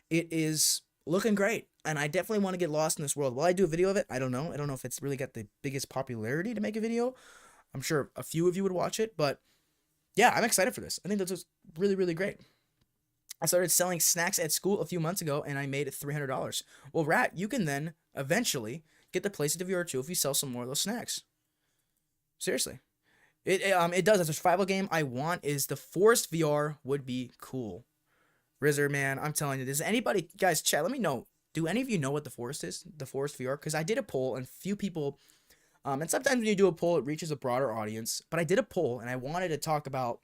It is looking great, and I definitely want to get lost in this world. Will I do a video of it? I don't know. I don't know if it's really got the biggest popularity to make a video. I'm sure a few of you would watch it, but yeah, I'm excited for this. I think this is really, really great. I started selling snacks at school a few months ago, and I made $300. Well, Rat, you can then eventually get the PlayStation VR 2 if you sell some more of those snacks. Seriously. It does. As a survival game, I want is the Forest VR would be cool. Rizzer, man, I'm telling you, does anybody, guys, chat, let me know. Do any of you know what the Forest is? The Forest VR? Because I did a poll and few people, and sometimes when you do a poll, it reaches a broader audience. But I did a poll and I wanted to talk about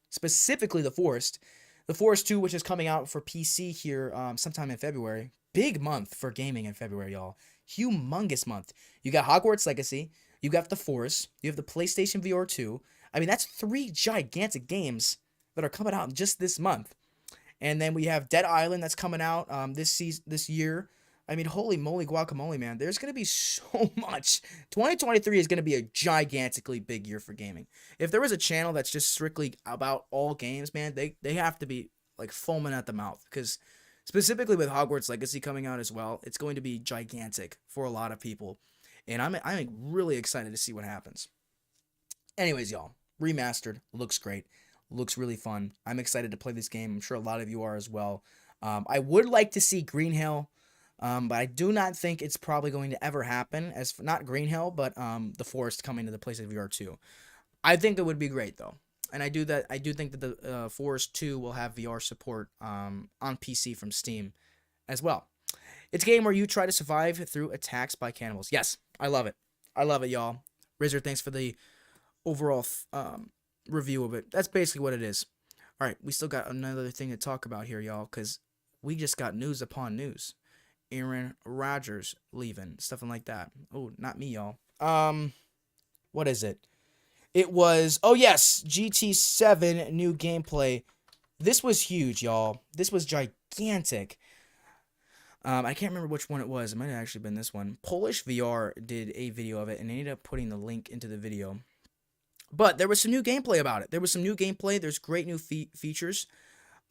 specifically the Forest. The Forest 2, which is coming out for PC here sometime in February. Big month for gaming in February, y'all. Humongous month. You got Hogwarts Legacy. You got the Forest. You have the PlayStation VR 2. I mean, that's 3 gigantic games that are coming out just this month. And then we have Dead Island that's coming out this year. I mean, holy moly guacamole, man. There's going to be so much. 2023 is going to be a gigantically big year for gaming. If there was a channel that's just strictly about all games, man, they have to be like foaming at the mouth. Because specifically with Hogwarts Legacy coming out as well, it's going to be gigantic for a lot of people. And I'm really excited to see what happens. Anyways, y'all, remastered, looks great. Looks really fun. I'm excited to play this game. I'm sure a lot of you are as well. I would like to see Green Hill, but I do not think it's probably going to ever happen. As for, not Green Hill, but the Forest coming to the PlayStation VR 2. I think it would be great though, and I do think that the Forest 2 will have VR support on PC from Steam as well. It's a game where you try to survive through attacks by cannibals. Yes, I love it. I love it, y'all. Rizzer, thanks for the overall review of it. That's basically what it is. All right, we still got another thing to talk about here, y'all, because we just got news upon news. Aaron Rodgers leaving, stuff like that. Oh, not me, y'all. What is it? It was, oh yes, GT7 new gameplay. This was huge, y'all. This was gigantic. I can't remember which one it was. It might have actually been this one. Polish VR did a video of it, and they ended up putting the link into the video. But there was some new gameplay about it. There's great new features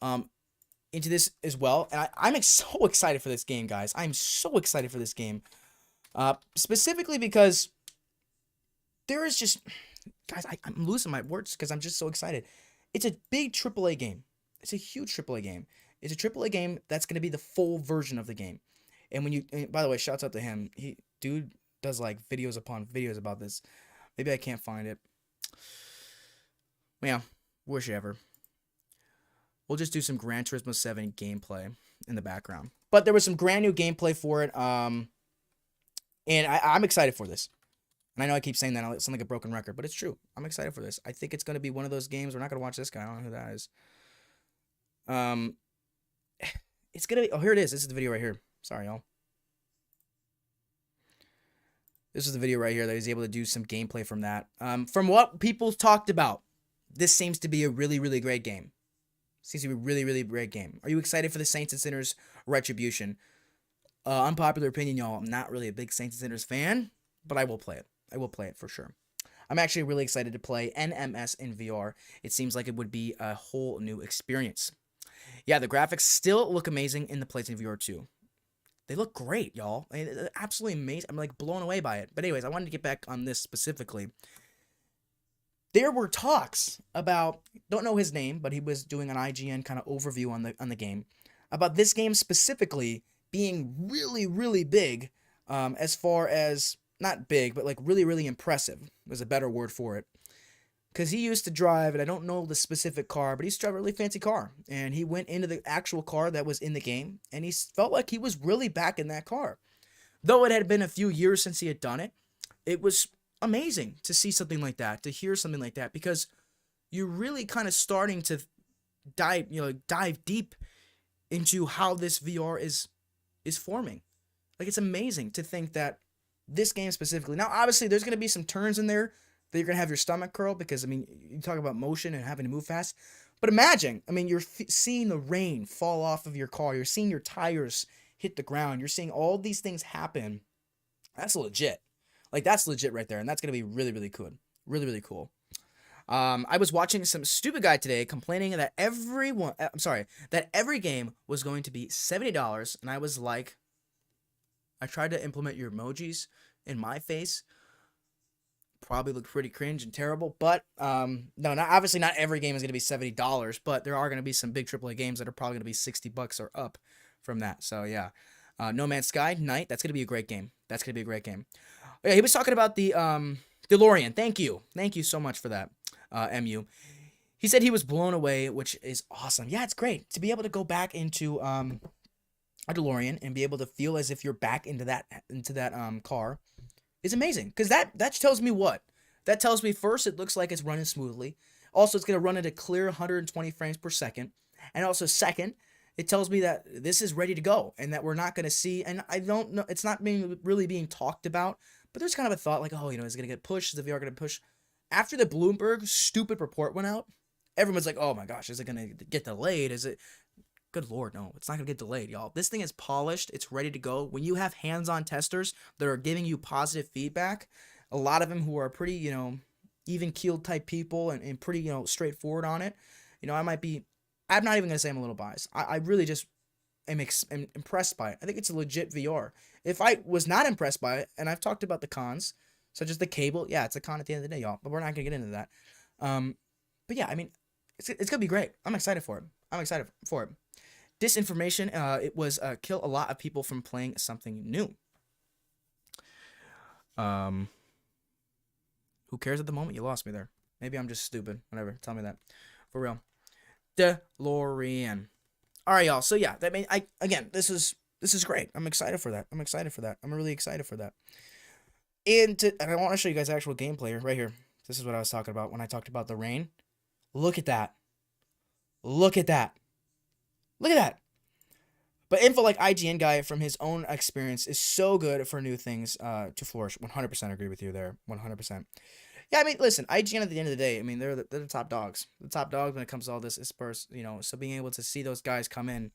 into this as well. And I'm so excited for this game, guys. I'm so excited for this game. Specifically because there is just... Guys, I'm losing my words because I'm just so excited. It's a big AAA game. It's a huge AAA game. It's a AAA game that's going to be the full version of the game. And when you... And by the way, shouts out to him. Dude does like videos upon videos about this. Maybe I can't find it. Yeah, wish ever. We'll just do some Gran Turismo 7 gameplay in the background. But there was some brand new gameplay for it. And I'm excited for this. And I know I keep saying that. I sound like a broken record, but it's true. I'm excited for this. I think it's going to be one of those games. We're not going to watch this guy. I don't know who that is. It's going to be... Oh, here it is. This is the video right here. Sorry, y'all. This is the video right here that he's able to do some gameplay from that. From what people talked about, this seems to be a really, really great game. Seems to be a really, really great game. Are you excited for the Saints and Sinners Retribution? Unpopular opinion, y'all. I'm not really a big Saints and Sinners fan, but I will play it. I will play it for sure. I'm actually really excited to play NMS in VR. It seems like it would be a whole new experience. Yeah, the graphics still look amazing in the PlayStation VR 2. They look great, y'all. I mean, absolutely amazing. I'm like blown away by it. But anyways, I wanted to get back on this specifically. There were talks about, don't know his name, but he was doing an IGN kind of overview on the game, about this game specifically being really, really big, as far as, not big, but like really, really impressive was a better word for it. Because he used to drive, and I don't know the specific car, but he used to drive a really fancy car. And he went into the actual car that was in the game, and he felt like he was really back in that car. Though it had been a few years since he had done it, it was amazing to see something like that, to hear something like that, because you're really kind of starting to dive deep into how this VR is forming. Like, it's amazing to think that this game specifically. Now, obviously, there's going to be some turns in there that you're going to have your stomach curl because, I mean, you talk about motion and having to move fast. But imagine, I mean, you're seeing the rain fall off of your car. You're seeing your tires hit the ground. You're seeing all these things happen. That's legit. Like, that's legit right there. And that's going to be really, really cool. Really, really cool. I was watching some stupid guy today complaining that every game was going to be $70. And I was like, I tried to implement your emojis in my face. Probably look pretty cringe and terrible, but no, obviously not every game is going to be $70, but there are going to be some big AAA games that are probably going to be $60 or up from that. So yeah, No Man's Sky Night, that's going to be a great game. That's going to be a great game. Yeah, he was talking about the DeLorean, thank you. Thank you so much for that, MU. He said he was blown away, which is awesome. Yeah, it's great to be able to go back into a DeLorean and be able to feel as if you're back into that car is amazing. Because that tells me what? That tells me first it looks like it's running smoothly. Also, it's going to run at a clear 120 frames per second. And also, second, it tells me that this is ready to go and that we're not going to see. And I don't know, it's not really being talked about, but there's kind of a thought like, oh, is it going to get pushed? Is the VR going to push? After the Bloomberg stupid report went out, everyone's like, oh my gosh, is it going to get delayed? Is it? Good Lord, no, it's not going to get delayed, y'all. This thing is polished. It's ready to go. When you have hands-on testers that are giving you positive feedback, a lot of them who are pretty, even-keeled type people and pretty, straightforward on it, I'm not even going to say I'm a little biased. I really just am impressed by it. I think it's a legit VR. If I was not impressed by it, and I've talked about the cons, such as the cable, yeah, it's a con at the end of the day, y'all, but we're not going to get into that. But yeah, it's going to be great. I'm excited for it. Disinformation, it was kill a lot of people from playing something new. Who cares at the moment? You lost me there. Maybe I'm just stupid. Whatever. Tell me that. For real. DeLorean. All right, y'all. So yeah, this is great. I'm excited for that. I'm really excited for that. And I want to show you guys actual gameplay right here. This is what I was talking about when I talked about the rain. Look at that. Look at that. But info like IGN guy from his own experience is so good for new things to flourish. 100% agree with you there. 100%. Yeah, listen, IGN at the end of the day, they're the top dogs. The top dogs when it comes to all this Spurs, so being able to see those guys come in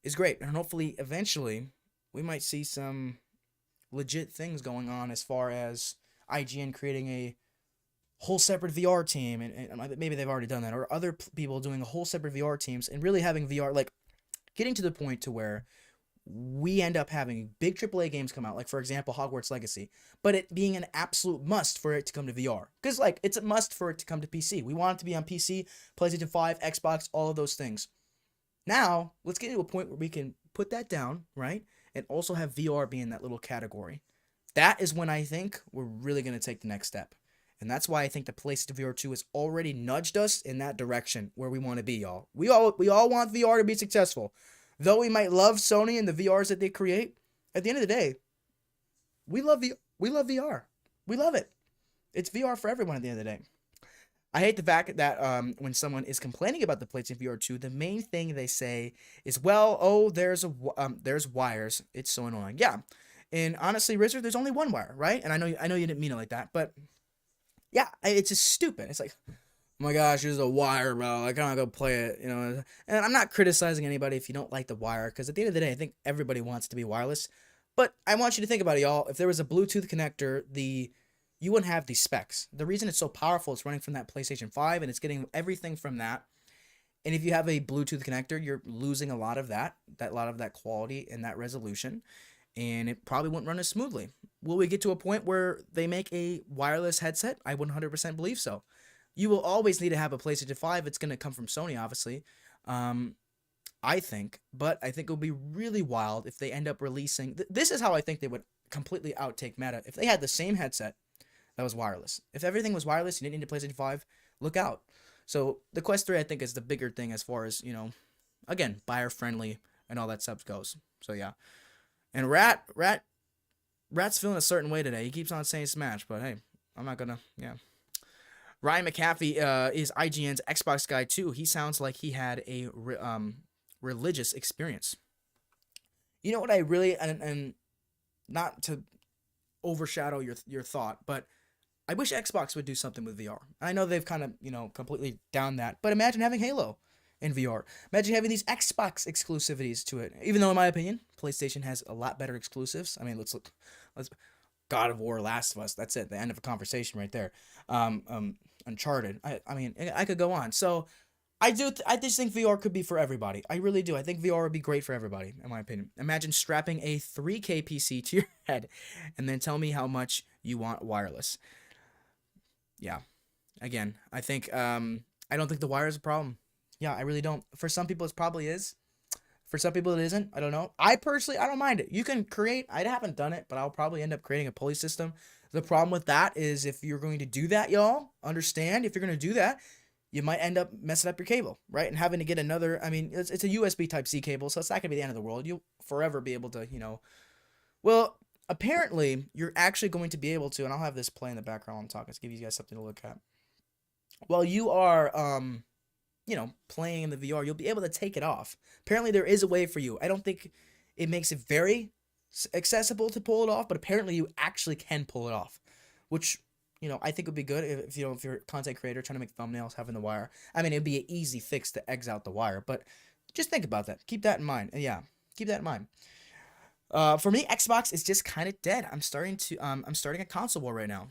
is great. And hopefully, eventually, we might see some legit things going on as far as IGN creating a whole separate VR team, and maybe they've already done that, or other people doing a whole separate VR teams and really having VR, like getting to the point to where we end up having big AAA games come out, like for example Hogwarts Legacy, but it being an absolute must for it to come to VR, because it's a must for it to come to PC. We want it to be on PC, PlayStation 5, Xbox, all of those things. Now let's get to a point where we can put that down, right, and also have VR be in that little category. That is when I think we're really going to take the next step. And that's why I think the PlayStation VR2 has already nudged us in that direction where we want to be, y'all. We all want VR to be successful. Though we might love Sony and the VRs that they create, at the end of the day, we love VR. We love it. It's VR for everyone at the end of the day. I hate the fact that when someone is complaining about the PlayStation VR2, the main thing they say is, well, oh, there's wires. It's so annoying. Yeah. And honestly, Rizzer, there's only one wire, right? And I know you didn't mean it like that, but yeah, it's just stupid. It's like, oh my gosh, there's a wire, bro. I can't go play it, And I'm not criticizing anybody if you don't like the wire, because at the end of the day, I think everybody wants to be wireless. But I want you to think about it, y'all. If there was a Bluetooth connector, you wouldn't have these specs. The reason it's so powerful, it's running from that PlayStation 5, and it's getting everything from that. And if you have a Bluetooth connector, you're losing a lot of that quality and that resolution. And it probably wouldn't run as smoothly. Will we get to a point where they make a wireless headset? I 100% believe so. You will always need to have a PlayStation 5. It's going to come from Sony, obviously, I think. But I think it would be really wild if they end up releasing... This is how I think they would completely outtake Meta. If they had the same headset that was wireless. If everything was wireless, you didn't need a PlayStation 5, look out. So the Quest 3, I think, is the bigger thing as far as, again, buyer-friendly and all that stuff goes. So, yeah. And Rat's feeling a certain way today. He keeps on saying Smash, but hey, I'm not gonna, yeah. Ryan McAfee is IGN's Xbox guy too. He sounds like he had a religious experience. You know what I really, and not to overshadow your thought, but I wish Xbox would do something with VR. I know they've kind of, completely down that, but imagine having Halo in VR. Imagine having these Xbox exclusivities to it. Even though, in my opinion, PlayStation has a lot better exclusives. Let's God of War, Last of Us. That's it. The end of a conversation right there. Uncharted. I could go on. So I just think VR could be for everybody. I really do. I think VR would be great for everybody, in my opinion. Imagine strapping a 3K PC to your head and then tell me how much you want wireless. Yeah. Again, I think I don't think the wire is a problem. Yeah, I really don't. For some people, it probably is. For some people, it isn't. I don't know. I personally, I don't mind it. You can create. I haven't done it, but I'll probably end up creating a pulley system. The problem with that is if you're going to do that, y'all, understand, if you're going to do that, you might end up messing up your cable, right? And having to get another, I mean, it's a USB Type-C cable, so it's not going to be the end of the world. You'll forever be able to, well, apparently, you're actually going to be able to, and I'll have this play in the background while I'm talking to give you guys something to look at. While you are, playing in the VR, you'll be able to take it off. Apparently, there is a way for you. I don't think it makes it very accessible to pull it off, but apparently you actually can pull it off, which, I think would be good if you're a content creator trying to make thumbnails, having the wire. I mean, it'd be an easy fix to X out the wire, but just think about that. Keep that in mind. Yeah, keep that in mind. For me, Xbox is just kind of dead. I'm starting a console war right now.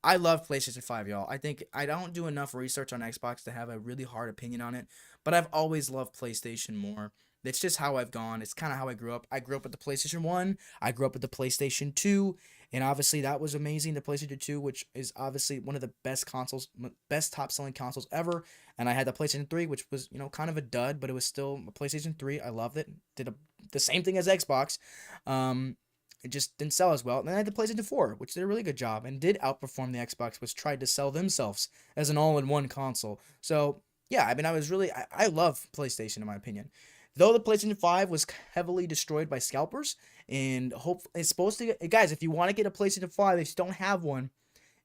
I love PlayStation 5, y'all. I think I don't do enough research on Xbox to have a really hard opinion on it, but I've always loved PlayStation more. It's just how I've gone. It's kind of how I grew up. I grew up with the PlayStation 1. I grew up with the PlayStation 2, and obviously that was amazing. The PlayStation 2, which is obviously one of the best consoles, best top-selling consoles ever, and I had the PlayStation 3, which was, kind of a dud, but it was still a PlayStation 3. I loved it. Did the same thing as Xbox. It just didn't sell as well. And then I had the PlayStation 4, which did a really good job and did outperform the Xbox, which tried to sell themselves as an all-in-one console. So, yeah, I mean, I love PlayStation in my opinion. Though the PlayStation 5 was heavily destroyed by scalpers, and it's supposed to get, guys, if you want to get a PlayStation 5, if you don't have one,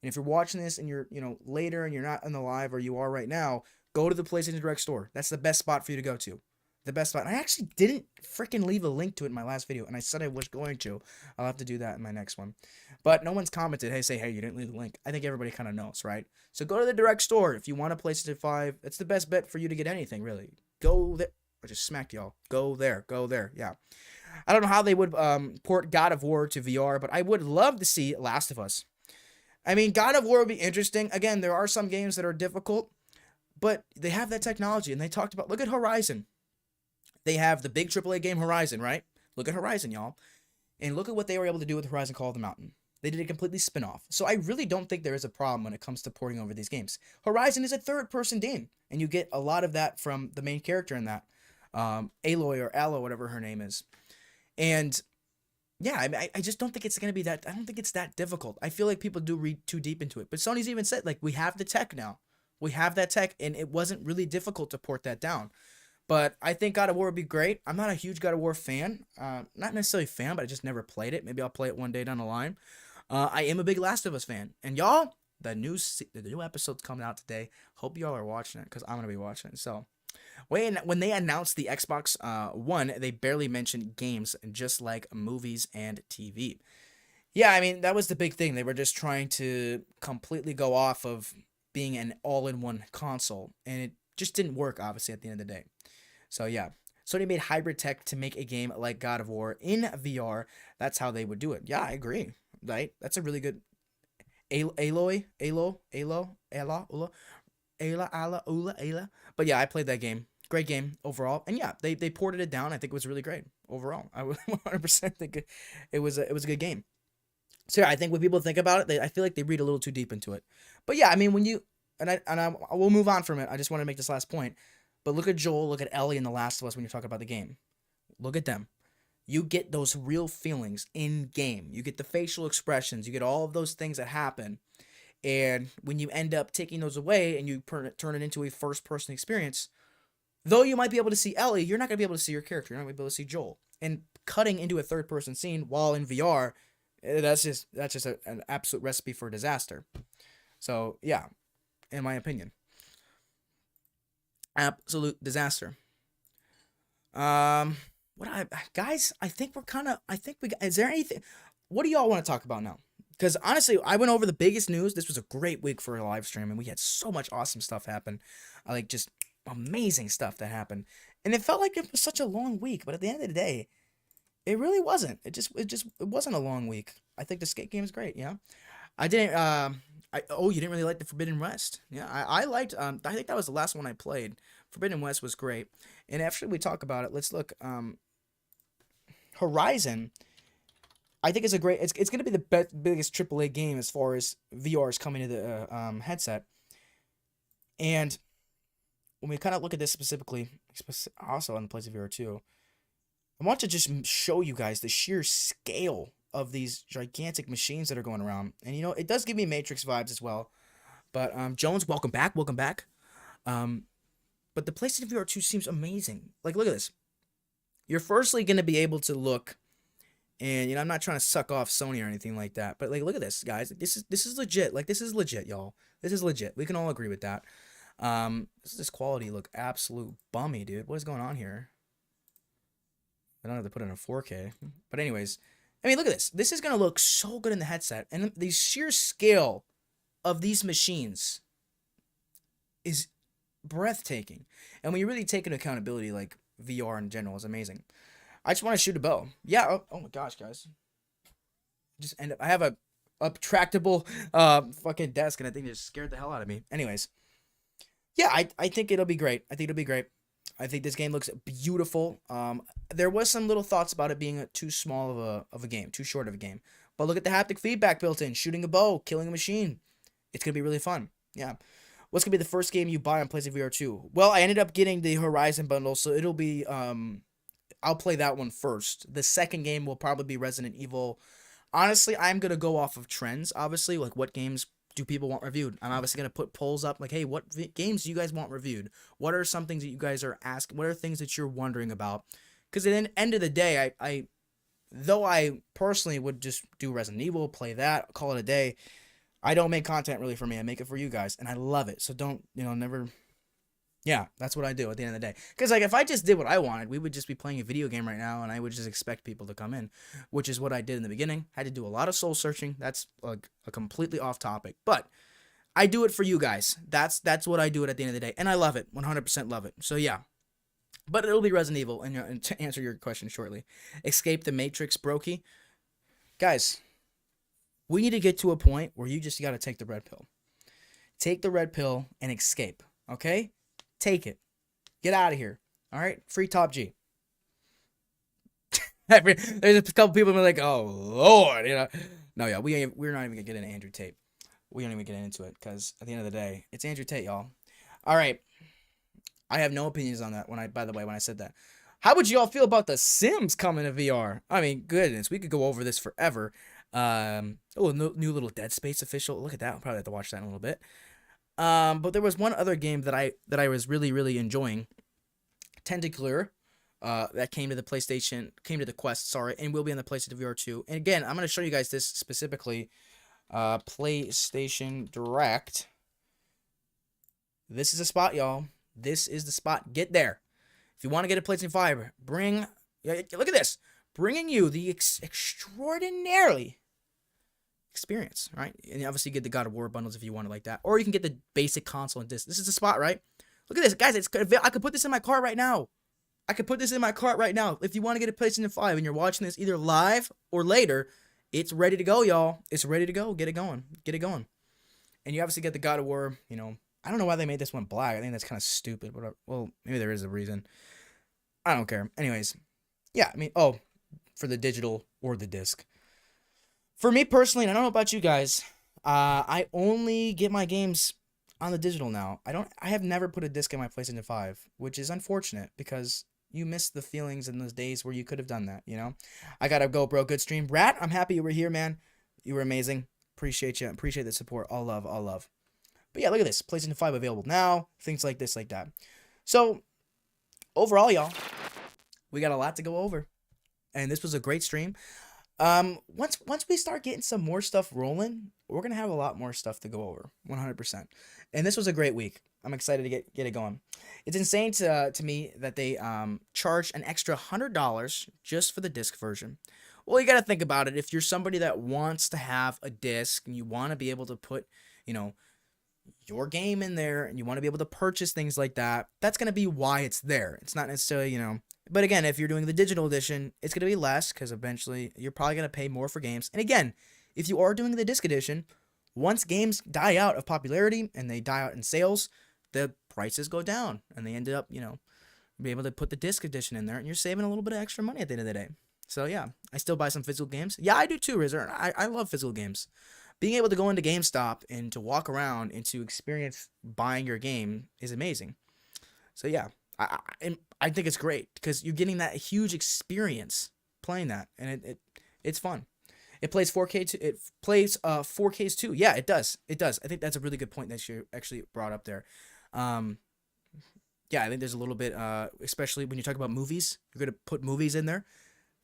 and if you're watching this and you're, later and you're not in the live or you are right now, go to the PlayStation Direct store. That's the best spot for you to go to. The best spot. I actually didn't freaking leave a link to it in my last video, and I said I was going to. I'll have to do that in my next one. But no one's commented, hey, you didn't leave the link. I think everybody kind of knows, right? So go to the Direct store. If you want a PlayStation 5, it's the best bet for you to get anything, really. Go there. I just smacked y'all. Go there. Yeah. I don't know how they would port God of War to VR, but I would love to see Last of Us. I mean, God of War would be interesting. Again, there are some games that are difficult, but they have that technology, and they talked about, look at Horizon. They have the big AAA game Horizon, right? Look at Horizon, y'all. And look at what they were able to do with Horizon Call of the Mountain. They did a completely spin-off. So I really don't think there is a problem when it comes to porting over these games. Horizon is a third-person game, and you get a lot of that from the main character in that. Aloy or Aloy, whatever her name is. And yeah, I just don't think it's going to be that, I don't think it's that difficult. I feel like people do read too deep into it. But Sony's even said, like, we have the tech now. We have that tech, and it wasn't really difficult to port that down. But I think God of War would be great. I'm not a huge God of War fan. Not necessarily a fan, but I just never played it. Maybe I'll play it one day down the line. I am a big Last of Us fan. And y'all, the new episode's coming out today. Hope y'all are watching it, because I'm going to be watching it. So, when they announced the Xbox One, they barely mentioned games, just like movies and TV. Yeah, I mean, that was the big thing. They were just trying to completely go off of being an all-in-one console. And it just didn't work, obviously, at the end of the day. So yeah, Sony made hybrid tech to make a game like God of War in VR. That's how they would do it. Yeah, I agree. Right? That's a really good Aloy. But yeah, I played that game. Great game overall. And yeah, they ported it down. I think it was really great overall. I would 100% think it was a good game. So yeah, I think when people think about it, I feel like they read a little too deep into it. But yeah, I mean, when you I will move on from it. I just want to make this last point. But look at Joel, look at Ellie in The Last of Us when you're talking about the game. Look at them. You get those real feelings in game. You get the facial expressions. You get all of those things that happen. And when you end up taking those away and you turn it into a first-person experience, though you might be able to see Ellie, you're not going to be able to see your character. You're not going to be able to see Joel. And cutting into a third-person scene while in VR, that's just an absolute recipe for disaster. So, yeah, in my opinion. Absolute disaster. Guys, I think is there anything, what do y'all want to talk about now? Because honestly, I went over the biggest news. This was a great week for a live stream, and we had so much awesome stuff happen. Like, just amazing stuff that happened. And it felt like it was such a long week, but at the end of the day, it really wasn't. It wasn't a long week. I think the skate game is great, yeah. You didn't really like the Forbidden West. Yeah, I liked, I think that was the last one I played. Forbidden West was great. And after we talk about it, let's look, Horizon, I think it's it's going to be the biggest AAA game as far as VR is coming to the headset. And when we kind of look at this specifically, also on the PSVR2, I want to just show you guys the sheer scale of these gigantic machines that are going around. And you know, it does give me Matrix vibes as well. But Jones, welcome back, welcome back. But the PlayStation VR2 seems amazing. Like, look at this. You're firstly going to be able to look, and you know, I'm not trying to suck off Sony or anything like that, but like, look at this, guys. This is legit. Like, this is legit, y'all. This is legit. We can all agree with that. This quality look absolute bummy, dude. What is going on here? I don't have to put it in 4K. But anyways, I mean, look at this. This is going to look so good in the headset. And the sheer scale of these machines is breathtaking. And when you really take into accountability, like, VR in general is amazing. I just want to shoot a bow. Yeah. Oh my gosh, guys. Just end up. I have a tractable fucking desk, and I think it just scared the hell out of me. Anyways. Yeah, I think it'll be great. I think it'll be great. I think this game looks beautiful. There was some little thoughts about it being too small of a game, too short of a game. But look at the haptic feedback built in. Shooting a bow, killing a machine. It's going to be really fun. Yeah. What's going to be the first game you buy on PlayStation VR 2? Well, I ended up getting the Horizon bundle, so it'll be, I'll play that one first. The second game will probably be Resident Evil. Honestly, I'm going to go off of trends, obviously, like what games do people want reviewed. I'm obviously going to put polls up like, hey, what games do you guys want reviewed? What are some things that you guys are asking? What are things that you're wondering about? Because at the end of the day, though I personally would just do Resident Evil, play that, call it a day, I don't make content really for me. I make it for you guys, and I love it. So don't, never... Yeah, that's what I do at the end of the day. Because, like, if I just did what I wanted, we would just be playing a video game right now, and I would just expect people to come in, which is what I did in the beginning. I had to do a lot of soul searching. That's like a completely off topic. But I do it for you guys. That's what I do it at the end of the day. And I love it. 100% love it. So, yeah. But it'll be Resident Evil, and to answer your question shortly. Escape the Matrix, brokey. Guys, we need to get to a point where you just got to take the red pill. Take the red pill and escape, okay? Take it. Get out of here. All right? Free Top G. There's a couple people like, oh, Lord. No, yeah, we're not even going to get into Andrew Tate. We don't even get into it because at the end of the day, it's Andrew Tate, y'all. All right. I have no opinions on that by the way, when I said that. How would you all feel about The Sims coming to VR? I mean, goodness, we could go over this forever. New little Dead Space official. Look at that. I'll probably have to watch that in a little bit. But there was one other game that I was really, really enjoying. Tentacular, that came to the Quest, and will be on the PlayStation VR 2. And again, I'm going to show you guys this specifically. PlayStation Direct. This is a spot, y'all. This is the spot. Get there. If you want to get a PlayStation 5, look at this. Bringing you the extraordinarily experience, right? And you obviously get the God of War bundles if you want it like that, or you can get the basic console and disc. This is the spot, right? Look at this, guys. I could put this in my cart right now. If you want to get a PlayStation 5 and you're watching this either live or later, it's ready to go, y'all. It's ready to go. Get it going. And you obviously get the God of War. I don't know why they made this one black. I think that's kind of stupid. But well, maybe there is a reason. I don't care. Anyways, yeah. I mean, for the digital or the disc. For me personally, and I don't know about you guys, I only get my games on the digital now. I have never put a disc in my PlayStation 5, which is unfortunate because you miss the feelings in those days where you could have done that, I gotta go, bro. Good stream. Rat, I'm happy you were here, man. You were amazing. Appreciate you. Appreciate the support. All love, all love. But yeah, look at this. PlayStation 5 available now. Things like this, like that. So, overall, y'all, we got a lot to go over. And this was a great stream. Once we start getting some more stuff rolling, we're gonna have a lot more stuff to go over, 100%. And this was a great week. I'm excited to get it going. It's insane to me that they charge an extra $100 just for the disc version. Well, you gotta think about it. If you're somebody that wants to have a disc and you want to be able to put, your game in there and you want to be able to purchase things like that, that's gonna be why it's there. It's not necessarily, But again, if you're doing the digital edition, it's going to be less because eventually you're probably going to pay more for games. And again, if you are doing the disc edition, once games die out of popularity and they die out in sales, the prices go down and they ended up, be able to put the disc edition in there and you're saving a little bit of extra money at the end of the day. So yeah, I still buy some physical games. Yeah, I do too, Rizzer. I love physical games. Being able to go into GameStop and to walk around and to experience buying your game is amazing. So yeah, I think it's great because you're getting that huge experience playing that, and it's fun. It plays 4K too. It plays 4Ks too. Yeah, it does. It does. I think that's a really good point that you actually brought up there. Yeah, I think there's a little bit, especially when you talk about movies. You're gonna put movies in there.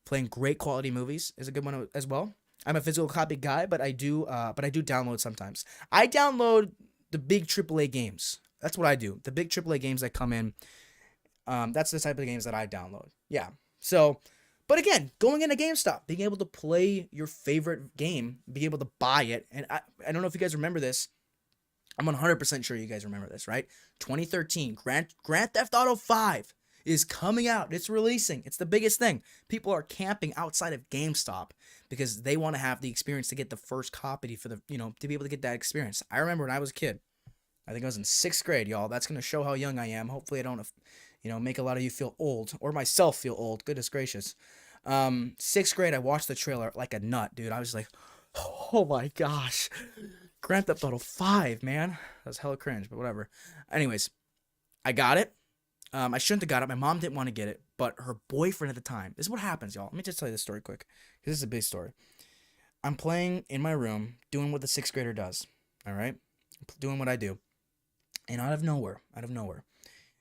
Playing great quality movies is a good one as well. I'm a physical copy guy, but I do download sometimes. I download the big AAA games. That's what I do. The big AAA games that come in. That's the type of games that I download. Yeah. So, but again, going into GameStop, being able to play your favorite game, being able to buy it, and I don't know if you guys remember this. I'm 100% sure you guys remember this, right? 2013, Grand Theft Auto 5 is coming out. It's releasing. It's the biggest thing. People are camping outside of GameStop because they want to have the experience to get the first copy for the, to be able to get that experience. I remember when I was a kid. I think I was in 6th grade, y'all. That's going to show how young I am. Hopefully I don't, make a lot of you feel old or myself feel old. Goodness gracious. 6th grade, I watched the trailer like a nut, dude. I was like, oh my gosh. Grand Theft Auto 5, man. That was hella cringe, but whatever. Anyways, I got it. I shouldn't have got it. My mom didn't want to get it, but her boyfriend at the time. This is what happens, y'all. Let me just tell you this story quick, because this is a big story. I'm playing in my room, doing what the 6th grader does. All right? Doing what I do. And out of nowhere,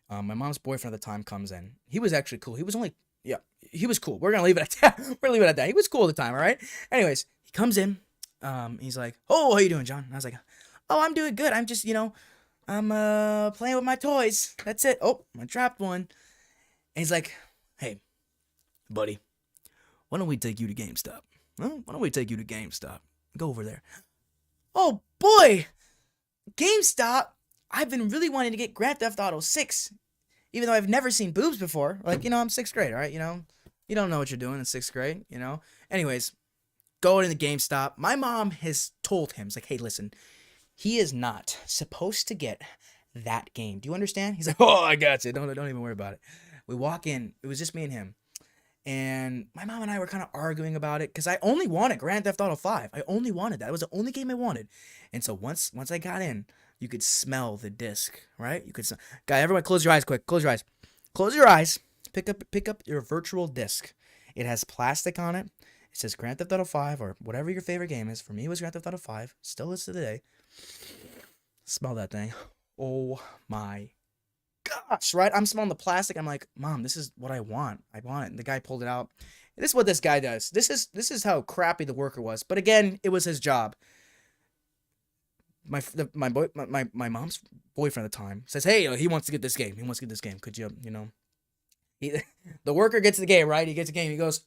my mom's boyfriend at the time comes in. He was actually cool. He was cool. We're going to leave it at that. We're going to leave it at that. He was cool at the time, all right? Anyways, he comes in. He's like, oh, how you doing, John? And I was like, oh, I'm doing good. I'm just, I'm playing with my toys. That's it. Oh, I dropped one. And he's like, hey, buddy, why don't we take you to GameStop? Huh? Why don't we take you to GameStop? Go over there. Oh, boy. GameStop? I've been really wanting to get Grand Theft Auto 6, even though I've never seen boobs before. Like, I'm 6th grade, all right? You don't know what you're doing in 6th grade, Anyways, go into GameStop. My mom has told him, it's like, hey, listen, he is not supposed to get that game. Do you understand? He's like, oh, I got you. Don't even worry about it. We walk in. It was just me and him. And my mom and I were kind of arguing about it because I only wanted Grand Theft Auto 5. I only wanted that. It was the only game I wanted. And so once I got in, you could smell the disc, right? Guy, everyone close your eyes quick. Close your eyes. Close your eyes. Pick up your virtual disc. It has plastic on it. It says Grand Theft Auto 5 or whatever your favorite game is. For me, it was Grand Theft Auto 5. Still is today. Smell that thing. Oh my gosh, right? I'm smelling the plastic. I'm like, Mom, this is what I want. I want it. And the guy pulled it out. This is what this guy does. This is how crappy the worker was. But again, it was his job. My mom's boyfriend at the time says, hey, he wants to get this game. Could you, the worker gets the game, right? He gets the game. He goes,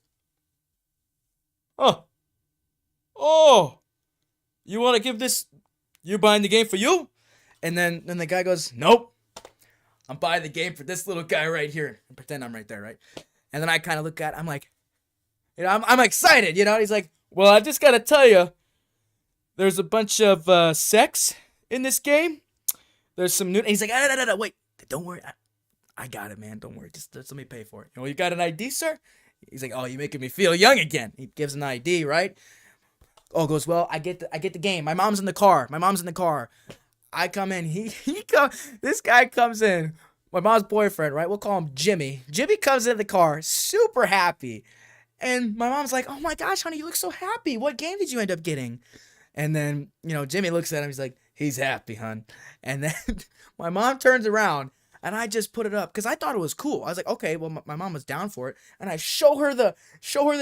oh, you want to give this, you're buying the game for you? And then the guy goes, nope, I'm buying the game for this little guy right here. And pretend I'm right there, right? And then I kind of look at, I'm like, I'm excited, He's like, well, I just got to tell you, there's a bunch of sex in this game. There's some new, and he's like, no, wait, don't worry. I got it, man. Don't worry. Just let me pay for it. You got an ID, sir? He's like, oh, you're making me feel young again. He gives an ID, right? Oh, goes, well, I get the game. My mom's in the car. I come in. This guy comes in. My mom's boyfriend, right? We'll call him Jimmy. Jimmy comes in the car, super happy. And my mom's like, oh my gosh, honey, you look so happy. What game did you end up getting? And then, Jimmy looks at him. He's like, he's happy, hon. And then my mom turns around. And I just put it up because I thought it was cool. I was like, okay, well, my mom was down for it. And I show her the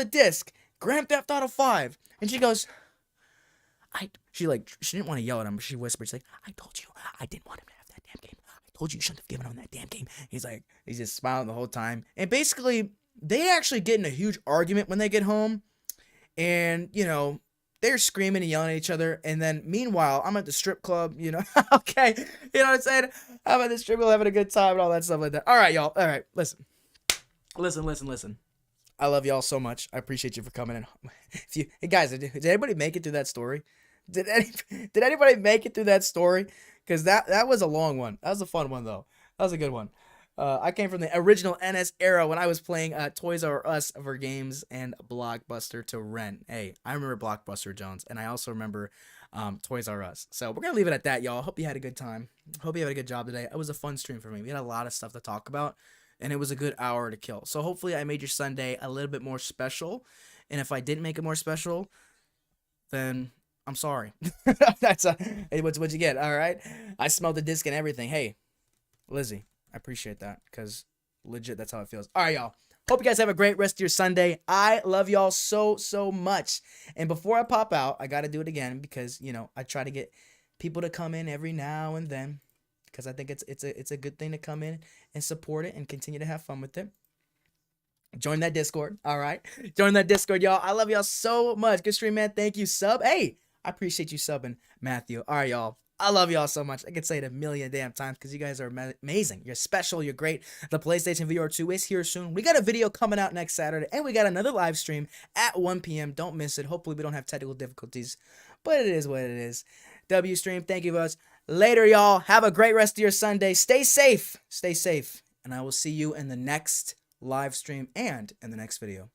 disc, Grand Theft Auto 5. And she goes, she didn't want to yell at him, but she whispered, she's like, I told you I didn't want him to have that damn game. I told you shouldn't have given him that damn game. He's just smiling the whole time. And basically, they actually get in a huge argument when they get home. And, they're screaming and yelling at each other. And then, meanwhile, I'm at the strip club, okay. You know what I'm saying? I'm at the strip club having a good time and all that stuff like that. All right, y'all. All right, listen. I love y'all so much. I appreciate you for coming in. Hey, guys, did anybody make it through that story? Did anybody make it through that story? Because that was a long one. That was a fun one, though. That was a good one. I came from the original NS era when I was playing Toys R Us for games and Blockbuster to rent. Hey, I remember Blockbuster, Jones, and I also remember Toys R Us. So we're gonna leave it at that, y'all. Hope you had a good time. Hope you had a good job today. It was a fun stream for me. We had a lot of stuff to talk about, and it was a good hour to kill. So hopefully I made your Sunday a little bit more special. And if I didn't make it more special, then I'm sorry. That's hey, what you get. All right, I smelled the disc and everything. Hey, Lizzie, I appreciate that because legit, that's how it feels. All right, y'all. Hope you guys have a great rest of your Sunday. I love y'all so much. And before I pop out, I gotta do it again because I try to get people to come in every now and then because I think it's a good thing to come in and support it and continue to have fun with it. Join that Discord, all right? Join that Discord, y'all. I love y'all so much. Good stream, man. Thank you, sub. Hey, I appreciate you subbing, Matthew. All right, y'all. I love y'all so much. I can say it a million damn times because you guys are amazing. You're special. You're great. The PlayStation VR2 is here soon. We got a video coming out next Saturday, and we got another live stream at 1 p.m. Don't miss it. Hopefully, we don't have technical difficulties, but it is what it is. W stream. Thank you guys. Later, y'all. Have a great rest of your Sunday. Stay safe. Stay safe. And I will see you in the next live stream and in the next video.